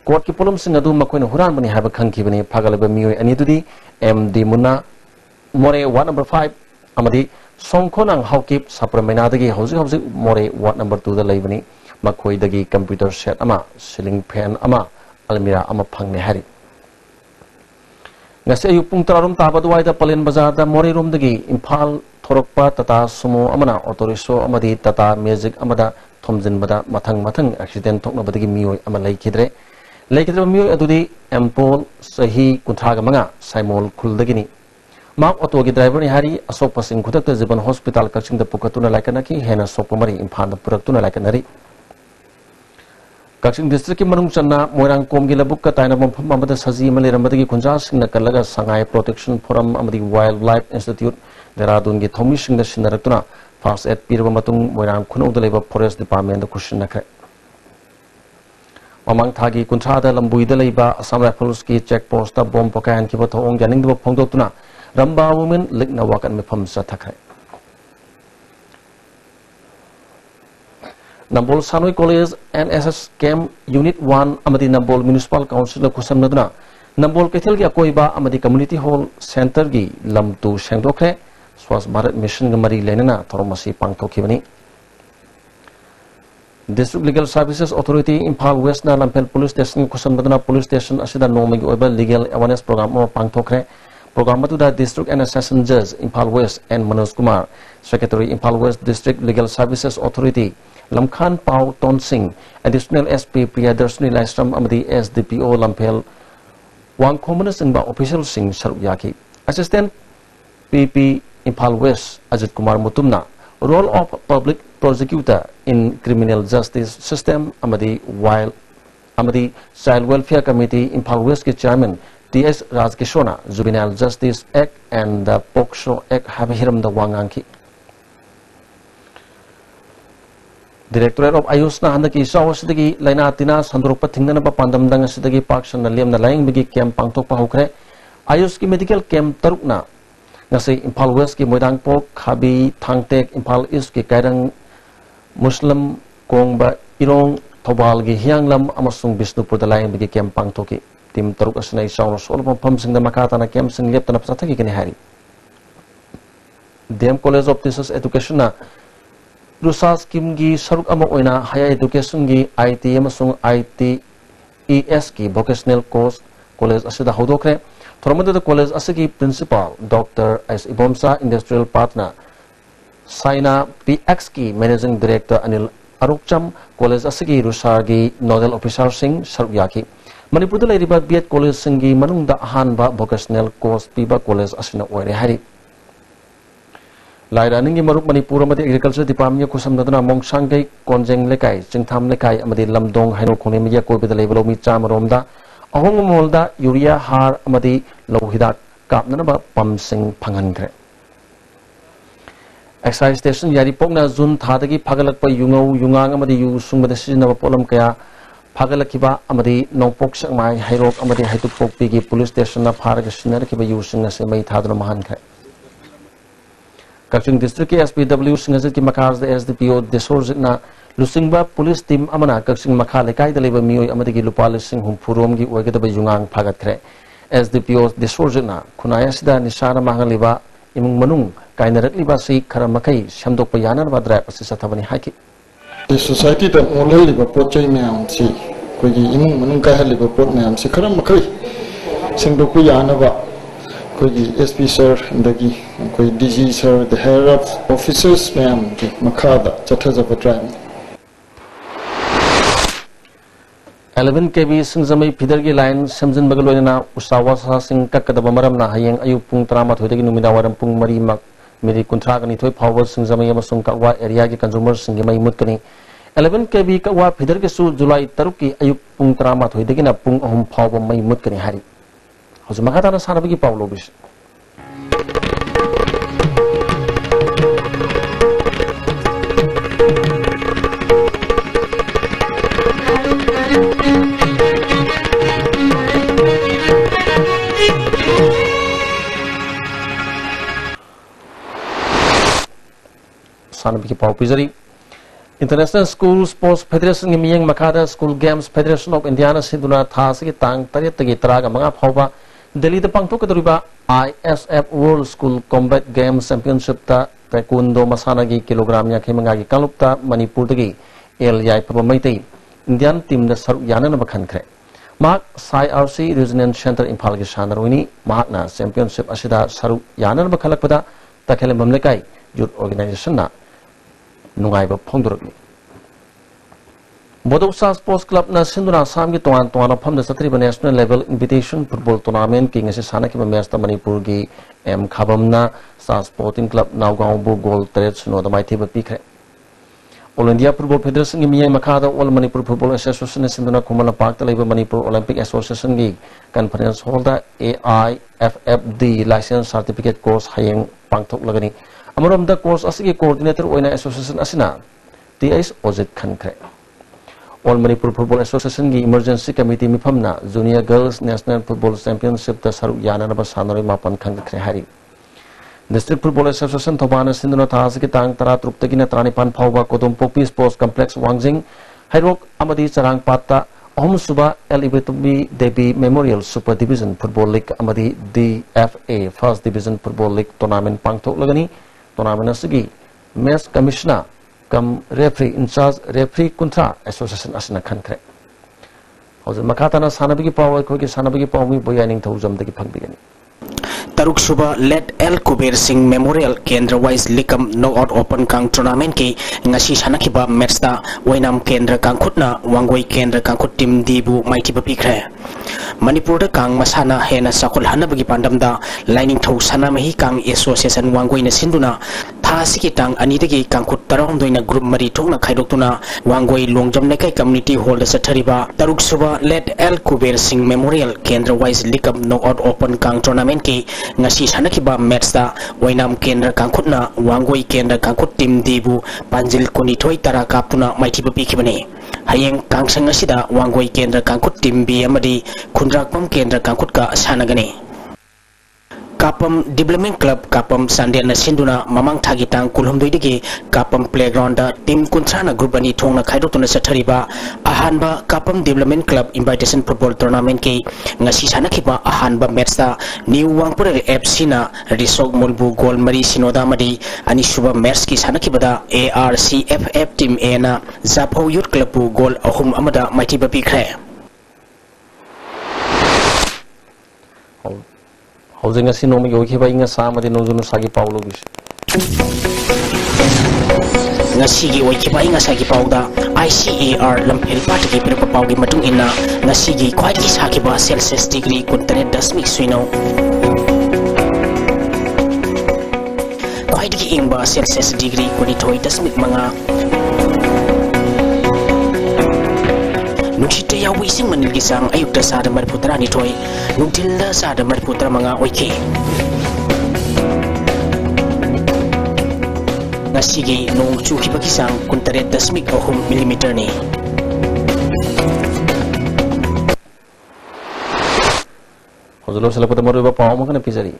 कोर्ट की पोलम सिंग अदु मकोइन हुरान बनी हाब खंखिबनी फागलब मियो अनि दुदी MD मुन्ना मोरे वार्ड नंबर 5 अमदी सोंखोनांग हाउकिप सप्रमेना दगी हौजिक मोरे वार्ड नंबर 2 दा लेबनी मखोई दगी कंप्यूटर सेट अमा सीलिंग फैन अमा अलमीरा अमा फंगने हारी ngase ayu pung tarum taba duwaida palen bazar da mori rom dagi imphal thorokpa tata sumo amana autoriso amadi tata magic amada thomjin bada mathang accident thokna badagi miyoi ama leikidre miyoi adudi empol sahi kunthaga manga saimol khuldagini mak auto gi driver ni hari asok pasing khudak jiban hospital kaching da pukatuna laikana ki hena sokpamari imphal da puraktuna laikanari Kakshing district की मनुंग चन्ना मोरंग कोम की लबुक का ताइना मफम अमदा सजी मले रमदगी खुंजा सिंह नकलगा संगाई प्रोटेक्शन फोरम अमदी वाइल्ड लाइफ इंस्टीट्यूट देहरादून की थोमी सिंह सिंदरक्तुना फास्ट एड पीरब मतुंग मोरंग खुनौ दलेबा फॉरेस्ट डिपार्टमेंट द खुशन नखरे ममंग थागी कुंथादा लंबुई दलेबा असम राइफल्स की चेक पोस्ट दा बॉम्ब पकायन की बथोंग जानिंग दब फोंगदोक्तुना रंबा वुमेन लिगना वाकन में फम सा थखरे Nambol Sanoi College NSS Camp Unit 1 amadi Nambol Municipal Council khusam naduna Nambol Kethil gi akoiba amadi Community Hall Center gi lamtu sengdokre Swast Bharat Mission gamari lenana thoromasi pangthokhibani District Legal Services Authority Imphal West na Lampel Police Station khusam naduna Police Station asida nomagi oiba legal awareness program ma pangthokre program atuda District and Assistant Judge Imphal West and Manoj Kumar Secretary Imphal West District Legal Services Authority Lamkhan Pau Ton Singh, Additional SP Priyadarshini Laistram Amadi SDPO Lampel Wang Commoners and Official Singh Saruyaki, Assistant PP Imphal West Ajit Kumar Mutumna, Role of Public Prosecutor in Criminal Justice System Amadi Child Welfare Committee Imphal West के Chairman DS Rajkishona, Juvenile Justice Act and the Poksho Act Habihiram the Wanganki. Directorate of Ayush na handaki saw sidagi laina tina sandrokpa thingna pa pandam dang sidagi pakshan na liam na laing bigi camp pangtok pa hokre Ayush ki medical camp tarukna ngasi Imphal West ki moidang pok khabi thangtek Imphal East ki kairang Muslim kongba irong thobal gi hianglam amasung Bisnupur da laing bigi camp pangtoki tim taruk asna isaw no sol pam sing da makata na camp sing lep na pasataki kini hari DM College of Teachers Education na Rusa scheme gi saruk ama oina higher education gi IT amasung ITES ki vocational course college asida hodokre thoromada college asigi principal Dr. S. Ibomsa industrial partner Saina PX ki managing director Anil Arukcham college asigi Rusa gi nodal officer sing sarukyaki Manipur da leiriba BEd college singi manung da ahanba vocational course piba college asina oire hari Lairaning Marup Manipur amadi Agriculture Department kusam naduna Mongsangkai Konjeng Lekai Jingtham Lekai amadi Lamdong Haino Khone Media ko bida level mi chamaromda ahong molda urea har amadi lohida kapna ba pam sing phangankre Excise station yari pokna June thadagi phagalak pa yungau yungang amadi yu sungba sijina polam kaya pagalakiba amadi nongpok sakmai hairok amadi haitupok pigi police station na pharaga sinar kiba yu singa se mai thaduna mahankre Kakching District के SPW सिंगजत की मखाज SDPO देशोर ना लुसिंगबा police team अमना कक्सिंग मखा लेकाई दलेबा मियोय अमदगी लुपा लिसिंग हुमफुरोम की ओगदबा युंगांग फागतखरे SDPO देशोर ना खुनाया सिदा निशाना मांगलिबा इमुंग मनुंग काइनरकलिबा सि खरा मखै समदोकपा यानरबा ड्राइव असि सथबनी हाकी सोसाइटी द मोलल लिबा पोचै मैम सी कोई इमुंग मनुंग का हलिबा पोट मैम सी खरम मखै सिंगदोकु यानबा कोई एसपी सर अंदगी कोई DG sir the head of officers ma'am की मखादा चथजब ट्राइम 11 kb singzamai phidar gi line samjin bagaloina usawasa sing kakadaba maramna hayeng ayu pung 13 dagi numida waram pung 3 mak miri kunthra gani thoi phawa singzamai amasung kakwa area gi consumer singi mai mutkani 11 kb kakwa phidar gi su july 3 ki ayu pung 13 dagi na pung 3 phawa mai mutkani hari hoju makata na sanabagi pawlo bis Sanabiki Pau Pizari International School Sports Federation ngi miyang makada School Games Federation of India na siduna thasigi tang tari tagi taraga mga phawba Delhi da pangthok kaduriba ISF World School Combat Games Championship ta taekwondo masana gi kilogram ya khimanga gi kalupta Manipur dagi el yai phaba maitei Indian team da saru yana na bakhan khre mak CRC Regional Center Imphal gi shanarwini mak na championship asida saru yana na bakhalakpada takhele mamlekai youth organization na nungai ba phongdorni Bodousa Sports Club na sinduna samgi toan toan pham da satri ba national level invitation football tournament ki ngasi sana ki match ta Manipur gi M Khabamna sa sporting club Naugao bu goal 3 suno da mai thiba pikre All India Football Federation gi miyai makada All Manipur Football Association na sinduna kumana park ta leiba Manipur Olympic Association gi conference hall da AIFFD license certificate course hayeng pangthok lagani Amaram da course asigi coordinator oina association asina TS Ozit Khankre All Manipur Football Association gi emergency committee mifamna Junior Girls National Football Championship ta saru yana na ba sanori mapan khangkre hari District Football Association thobana sinduna thasigi tang 13 tagina 35 phawba Kodompopi Sports Complex Wangjing Hairok amadi charang patta Ahom Suba Elibetumi Devi Memorial Super Division Football League amadi DFA First Division Football League tournament pangthok lagani tournament asigi match commissioner kam referee in charge referee kuntra association asina khankre hoje makata na sanabigi power ko ki sanabigi power mi boyaning thojam dagi phangbigani Taruk Suba led L Kuber Singh Memorial Kendra Wise Likam Knockout Open Kang Tournament ki ngasi sanakiba match ta Wainam Kendra Kangkhutna Wangoi Kendra Kangkhut team dibu maiti bapikre Manipur da kang masana hena sakul hanabagi pandam da lining thau sana mahi kang association Wangoi na sinduna thasi ki tang ani dagi Kangkhut tarong doina group mari thongna khaidoktuna Wangoi longjam nekai community hall da sathariba Taruk Suba led L Kuber Singh Memorial Kendra Wise Likam Knockout Open Kang Tournament ki ngasi sanakiba match ta Wainam Kendra Kangkhutna Wangoi Kendra Kangkhut team dibu panjil konithoi tara kaptuna maiti bapikibani hayeng kangsang asida Wangoi Kendra Kangkhut team B amadi Khundrakpam Kendra Kangkhut ka sanagani Kapam Development Club Kapam Sandia na sinduna mamang thagitang kulhumdoi digi Kapam Playground da team kuntrana group ani thongna khaidotuna sathariba ahanba Kapam Development Club Invitation Football Tournament ki ngasi sanakiba ahanba match ta New Wangpura FC na Risok Mulbu goal mari sinoda madi ani suba match ki sanakibada ARCFF team A na Zapho Youth Club bu goal ahum amada maiti bapikre Housing asi nomi yoki ba inga sama di nozunu sagi paulo bis ngasi gi oiki ba inga sagi pauda ICAR lampel patagi per papaugi matung ina ngasi gi kwai gi sagi ba Celsius degree kuntare 10 suino kwai gi ingba Celsius degree kuni thoi 10 manga Nukshita ya wising manil gisang ayuk da sada marputra ni toy nuktil da sada marputra mga oike Ngasigi nung chuki pagisang kuntare 10.0 mm ni Hozulo sala pada maru ba paw mo kana pizari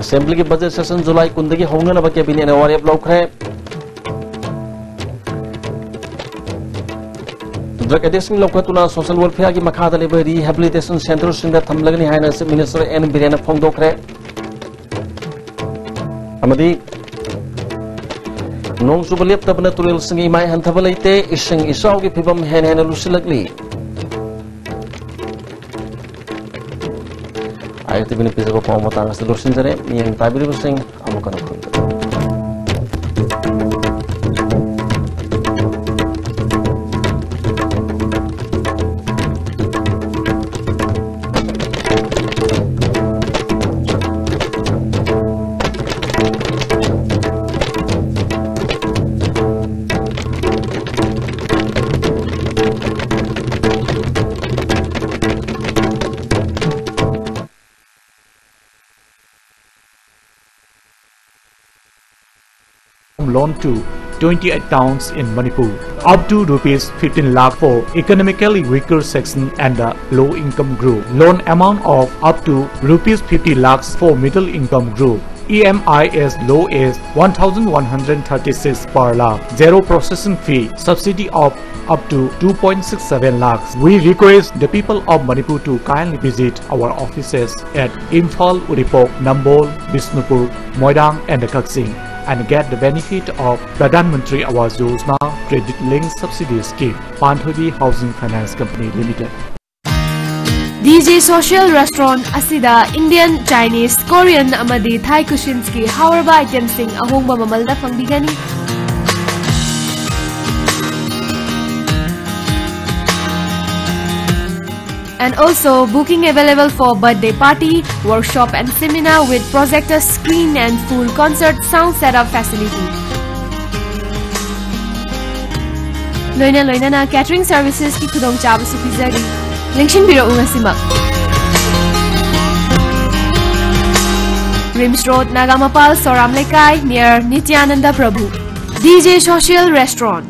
Assembly ki budget session July kundagi honga na ba ke bini na wari block hai Drug addiction lokatuna social welfare ki makhada leba rehabilitation center sinda thamlagani haina se minister N Birena phongdokre amadi nong suba leptabna turil singi mai hantaba leite ising isaw gi phibam hen hen lusilakli ayat bini pisa ko pamata ngas lursin jare yang tabiri busing amukan ko loan to 28 towns in Manipur, up to rupees 15 lakh for economically weaker section and the low income group. Loan amount of up to rupees 50 lakhs for middle income group. EMI as low as 1,136 per lakh. Zero processing fee. Subsidy of up to 2.67 lakhs. We request the people of Manipur to kindly visit our offices at Imphal, Uripok, Nambol, Bisnupur, Moirang and Kaksing and get the benefit of Pradhan Mantri Awas Yojana Credit Link Subsidy Scheme. Panthobi Housing Finance Company Limited. DJ Social Restaurant asida Indian, Chinese, Korean amadi Thai cuisines ki haurba items sing ahongba mamalda pangbigani. And also booking available for birthday party, workshop and seminar with projector screen and full concert sound setup facility. Loina na catering services ki khudong chaba su pizari. Linkshin biro ungasimak. Rims Road, Nagamapal, Soram Lekai near Nityananda Prabhu. DJ Social Restaurant.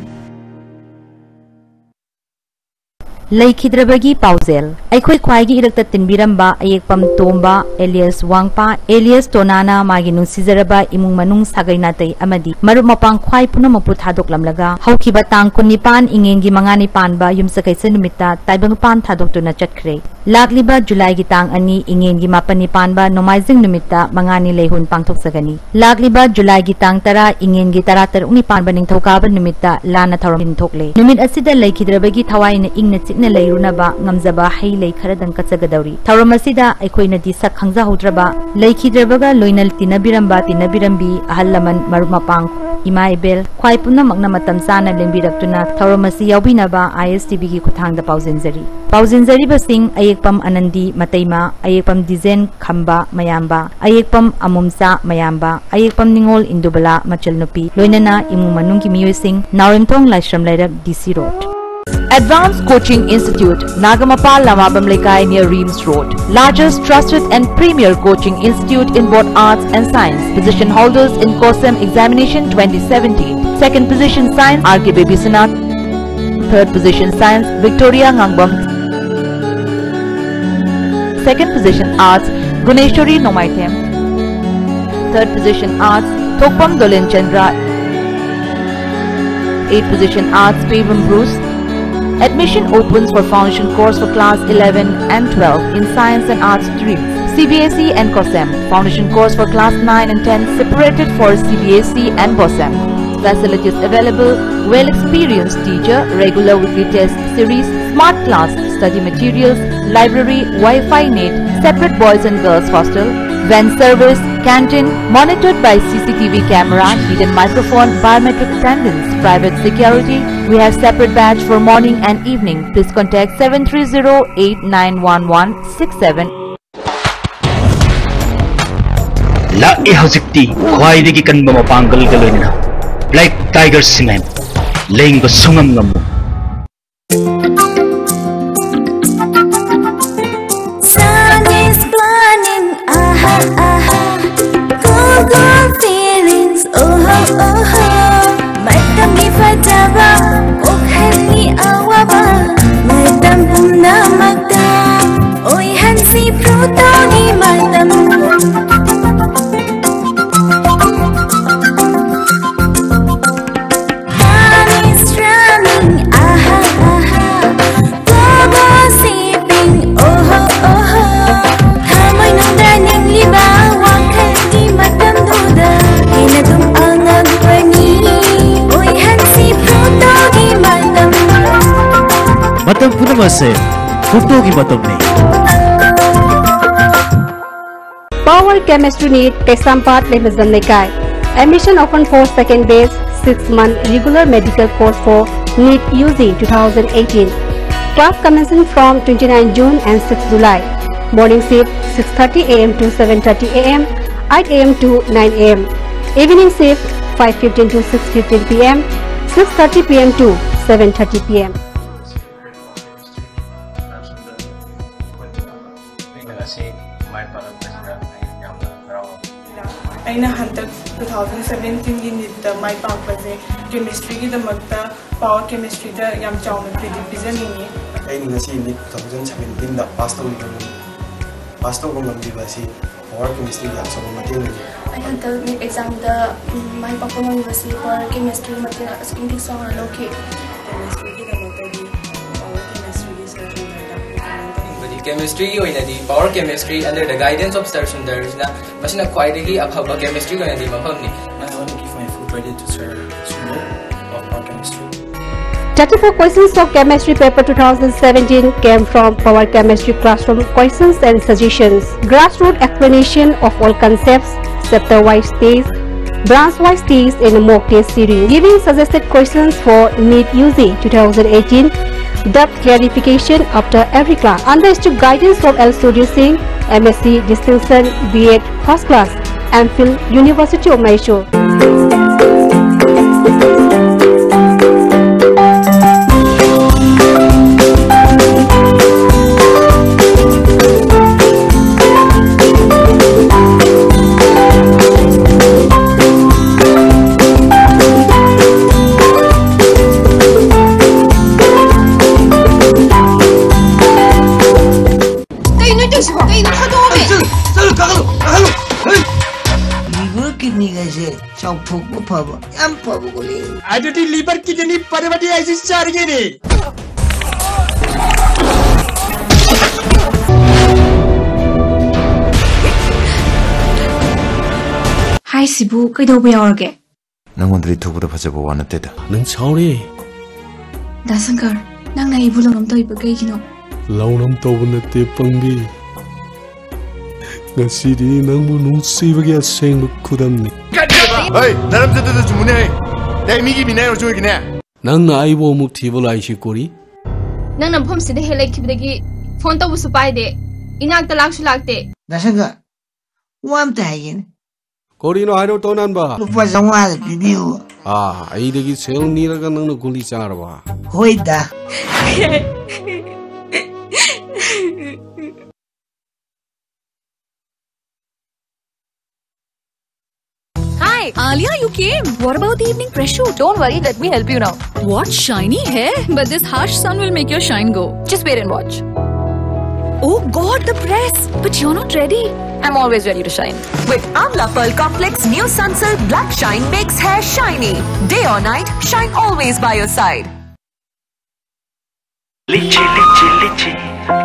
Laikhidrabagi Pauzel. Aikhoi khwaigi irakta tinbiramba ayekpam tomba alias wangpa alias tonana magi nungsizaraba imung manung sagaina tai amadi maru mapang khwai punamapu thadoklamlaga haukiba tang 19 ingengi mangani panba yumsakai senumita taibang pan thadoktu chakre lagliba July gi tang ani ingengi mapani panba nomaizing numita mangani lehun pangthok sagani lagliba July gi tang tara ingengi taratar uni panba ningthokaba numita lana thorom thokle numit asida laikhidrabagi thawaina ingna chikna leirunaba ngamjaba hei lei kharadang kachagadawri thauramasida aikoina di sak khangja hodraba laikhidrabaga loinal tinabiramba tinabirambi ahallaman marumapang ima ibel khwai punna makna matam sana lengbiratuna thauramasi yaubinaba ISTB gi khuthangda pauzinjari basing ayekpam anandi mataima ayekpam dizen khamba mayamba ayekpam amumsa mayamba ayekpam ningol indubala machalnupi loinana imu manungki miyosing nauremthong laishram lairak DC Road. Advanced Coaching Institute, Nagamapal, Lamabam Lekai near Reams Road. Largest, trusted and premier coaching institute in both arts and science. Position holders in COSEM examination 2017. Second position science, RK Babysanath. Third position science, Victoria Ngangbam. Second position arts, Guneshwari Nomaitem. Third position arts, Thokpam Dolen Chandra. Eighth position arts, Pavam Bruce. Admission opens for foundation course for class 11 and 12 in science and arts streams. CBSE and COSEM. Foundation course for class 9 and 10 separated for CBSE and COSEM. Facilities available: well-experienced teacher, regular weekly test series, smart class, study materials, library, Wi-Fi net, separate boys and girls hostel, van service, canteen, monitored by CCTV camera, hidden microphone, biometric attendance, private security. We have separate batch for morning and evening. Please contact 730-8911-67. La ihazikti khwaidagi kanba mapangal galoina Black Tiger Cement lengba sungam ngamu. Sun is burning, aha aha, cool feelings, oh oh oh. Matam ni fataba, okhani awaba, matam pumna magda, oi hansi prutoni matam. Sun is drumming, matam punamase photo ki matamni. Power Chemistry NEET Kesampat Lebazam Nekai. Admission open for second base 6-month regular medical course for NEET UG 2018. Class commencing from 29 June and 6 July. Morning shift 6:30 AM to 7:30 AM, 8 AM to 9 AM. Evening shift 5:15 to 6:15 PM, 6:30 PM to 7:30 PM. अना हंतक 2017 की NEET माई पापसे chemistry की power chemistry याम chown credit पीजनींगे NEET 2017 पास तौबी power chemistry हंतक NEET exam माई पाप power chemistry लौकी Chemistry power chemistry under the guidance of Sir Sundar masina khwaidagi afaba chemistry ko nadi mafamni. I want to give my full credit to Sir Sundar of power chemistry. 34 questions of chemistry paper 2017 came from power chemistry classroom questions and suggestions. Grassroots explanation of all concepts, chapter-wise tests, branch-wise tests in a mock test series. Giving suggested questions for NEET UG 2018. Depth clarification after every class. Under strict guidance from L. Studio Singh, MSc Distinction, B.Ed First Class, MPhil, University of Mysore. liver kidney parvati ऐसी चार्गे ने Hi Sibu, kay daw ba yawarge? Nangondrali thukbuda phajaba wa nateda. Nang chauri. Dasankar, nang naibulang am toy bagay kino. Launam tawba natte pangbi. Ngasidi nang bu nunsibagi asengba khudamni. Hey, naram jadu jumune. Dai migi binay or joy kine. Nang na aibo muk thibol aishi kori. Nang namphom sida helai khibdagi phone taw busu pai de. Inak ta laksu lakte. Dasankar, wam ta hayin. Kori no hairo tonan ba. Lupa zawal pibiu. Ai dagi sel niraga nang no guli charwa. Hoi da. Hi, Alia, you came. What about the evening press shoot? Don't worry, let me help you now. What shiny hair? But this harsh sun will make your shine go. Just wait and watch. Oh God, the press! But you're not ready. I'm always ready to shine. With Amla Pearl Complex New Sunsilk Black Shine makes hair shiny. Day or night, shine always by your side. Lychee, lychee, lychee.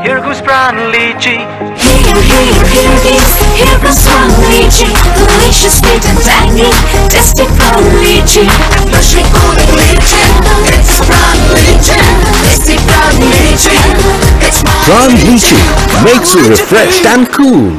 Here goes brown lychee. Here goes brown lychee. Delicious, sweet and tangy. Tasty brown lychee. Freshly golden lychee. It's brown lychee. Tasty brown lychee. It's brown lychee makes you refreshed and cool.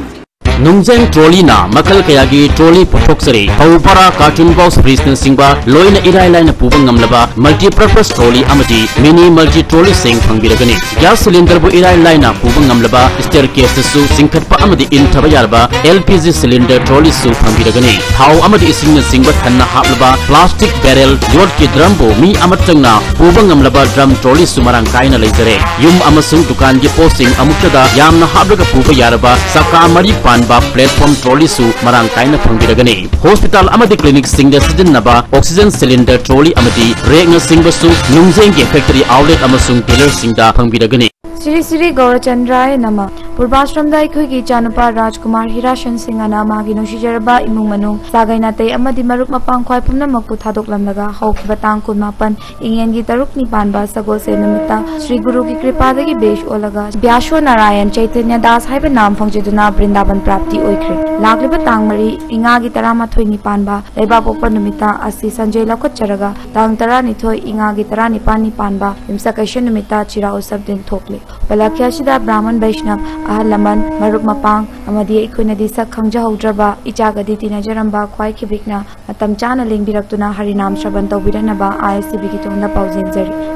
Nungzeng trolley na makal kayagi trolley pothoksari paupara cartoon box frisna singba loina irai laina pubang ngamlaba multi-purpose trolley amati mini multi trolley sing phangbiragani gas cylinder bu irai laina pubang ngamlaba staircase su singkhatpa amadi inthaba yarba LPG cylinder trolley su phangbiragani thau amadi isingna singba thanna haplaba plastic barrel yot ki drum bu mi amatangna pubang ngamlaba drum trolley su marang kaina leizare yum amasung dukan gi posting amuktada yamna haplaga puba yaraba saka mari pan platform trolley su marang kaina phangbiragani hospital amadi clinic singda sijinnaba oxygen cylinder trolley amadi regna singba su nungzeng ge factory outlet amasung dealer singda phangbiragani Sri Sri Gaurachandraya Nama Purbashram da ikhoigi Chanupa Rajkumar Hirashan Singhana magi nusijaraba imung manung sagai natei amadi marup mapang khwai pumnamakpu thadoklamlaga haukiba tang 18 ingengi taruk nipan ba sagol se numita Sri Guru ki kripadagi besh olaga Vyasho Narayan Chaitanya Das haiba nam phongjiduna Vrindavan prapti oikre lagliba tang mari ingagi taramathoi nipan ba leiba pokpa numita asi Sanjay lakhot charaga tang tara nithoi ingagi tara nipan nipan ba imsa kaishan numita chira usab din thokle balakya shida Brahman Vaishnav ahal laman marup mapang amadi ikhoina di sak khangja haudraba ichagadi tinajaramba khwai khibikna matam chana lingbirakuna harinam shraban tawbirana ba ISCB ki tongna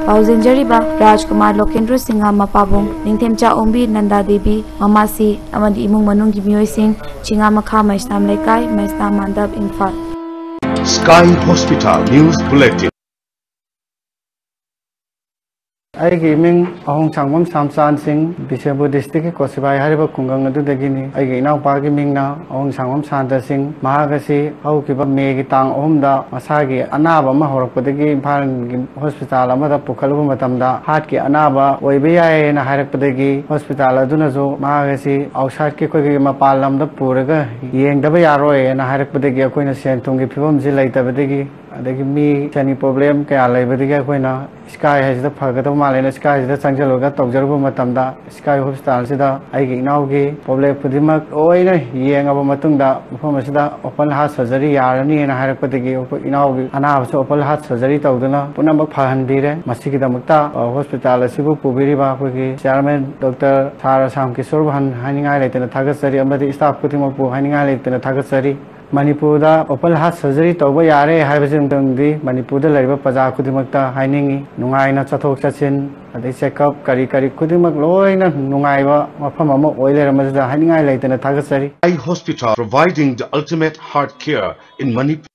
pauzenjari ba Rajkumar Lokendra Singha mapabung ningthemcha ombi Nanda Devi mamasi amadi imung manung gi mioi sing chinga makha maistam lekai maistam mandab Imphal Sky Hospital News Bulletin. Aigi ming ahong sangmam samsan sing Bishabu district Kosibai hariba kungang adu dagini aigi inau pagi ming na ahong sangmam santa sing mahagasi au kiba megi tang omda masagi anaba ma horakpadagi Imphal hospital amada pukhaluba matamda heart ki anaba oibe yae na harakpadagi hospital aduna jo mahagasi outside ki koi mapal lamda puraga yengdaba yaroi na harakpadagi akoina senthum gi phibam ji laitabadagi adagi mi chani problem kaya laibadagi akoina Sky has the Pagata Malena Sky is the Sanjaloga Togjaruba Matamda, Sky Hospital Sida, Igi Naugi, Poble Pudimak, Oina, Yang of Matunda, Fomasida, Open Heart Surgery, Yarani and Harapatigi, Inaugi, and I was Open Heart Surgery Togduna, Punamba Pahandire, Masikita Mukta, Hospital, Sibu Pubiriba, Chairman Dr. Tara Sam Kisurban, Hanging Islet and the Tagasari, Amadi staff Putimapu, Hanging Islet and the Tagasari. Manipur da open heart surgery tawba yare haibajin tangdi Manipur da laiba paja kudimakta hainingi nungai na chathok chachin adai check up kari kudimak loina nungai ba mafam ama oile ramajda hainingai laitena thagasari Sky Hospital providing the ultimate heart care in Manipur.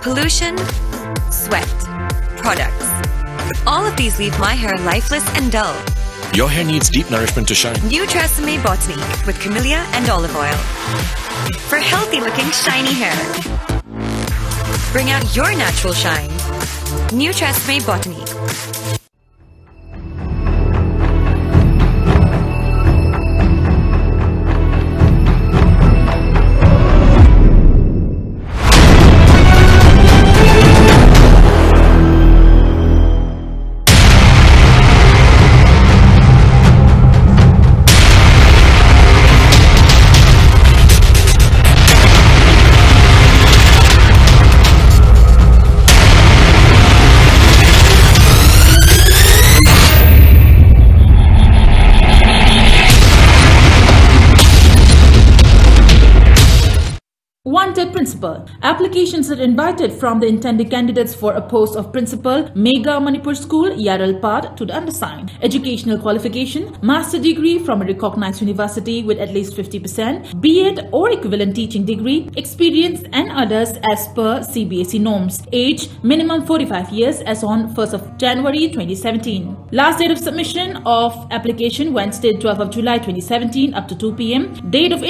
Pollution, sweat, products. All of these leave my hair lifeless and dull. Your hair needs deep nourishment to shine. New Tresemme Botany with camellia and olive oil. For healthy looking shiny hair. Bring out your natural shine. New Tresemme Botany. Wanted Principal. Applications are invited from the intended candidates for a post of Principal, Mega Manipur School, Yaralpad to the undersigned. Educational qualification, Master degree from a recognized university with at least 50%, B.Ed or equivalent teaching degree, experience and others as per CBSE norms. Age, minimum 45 years as on 1st of January 2017. Last date of submission of application, Wednesday 12th of July 2017 up to 2 p.m. Date of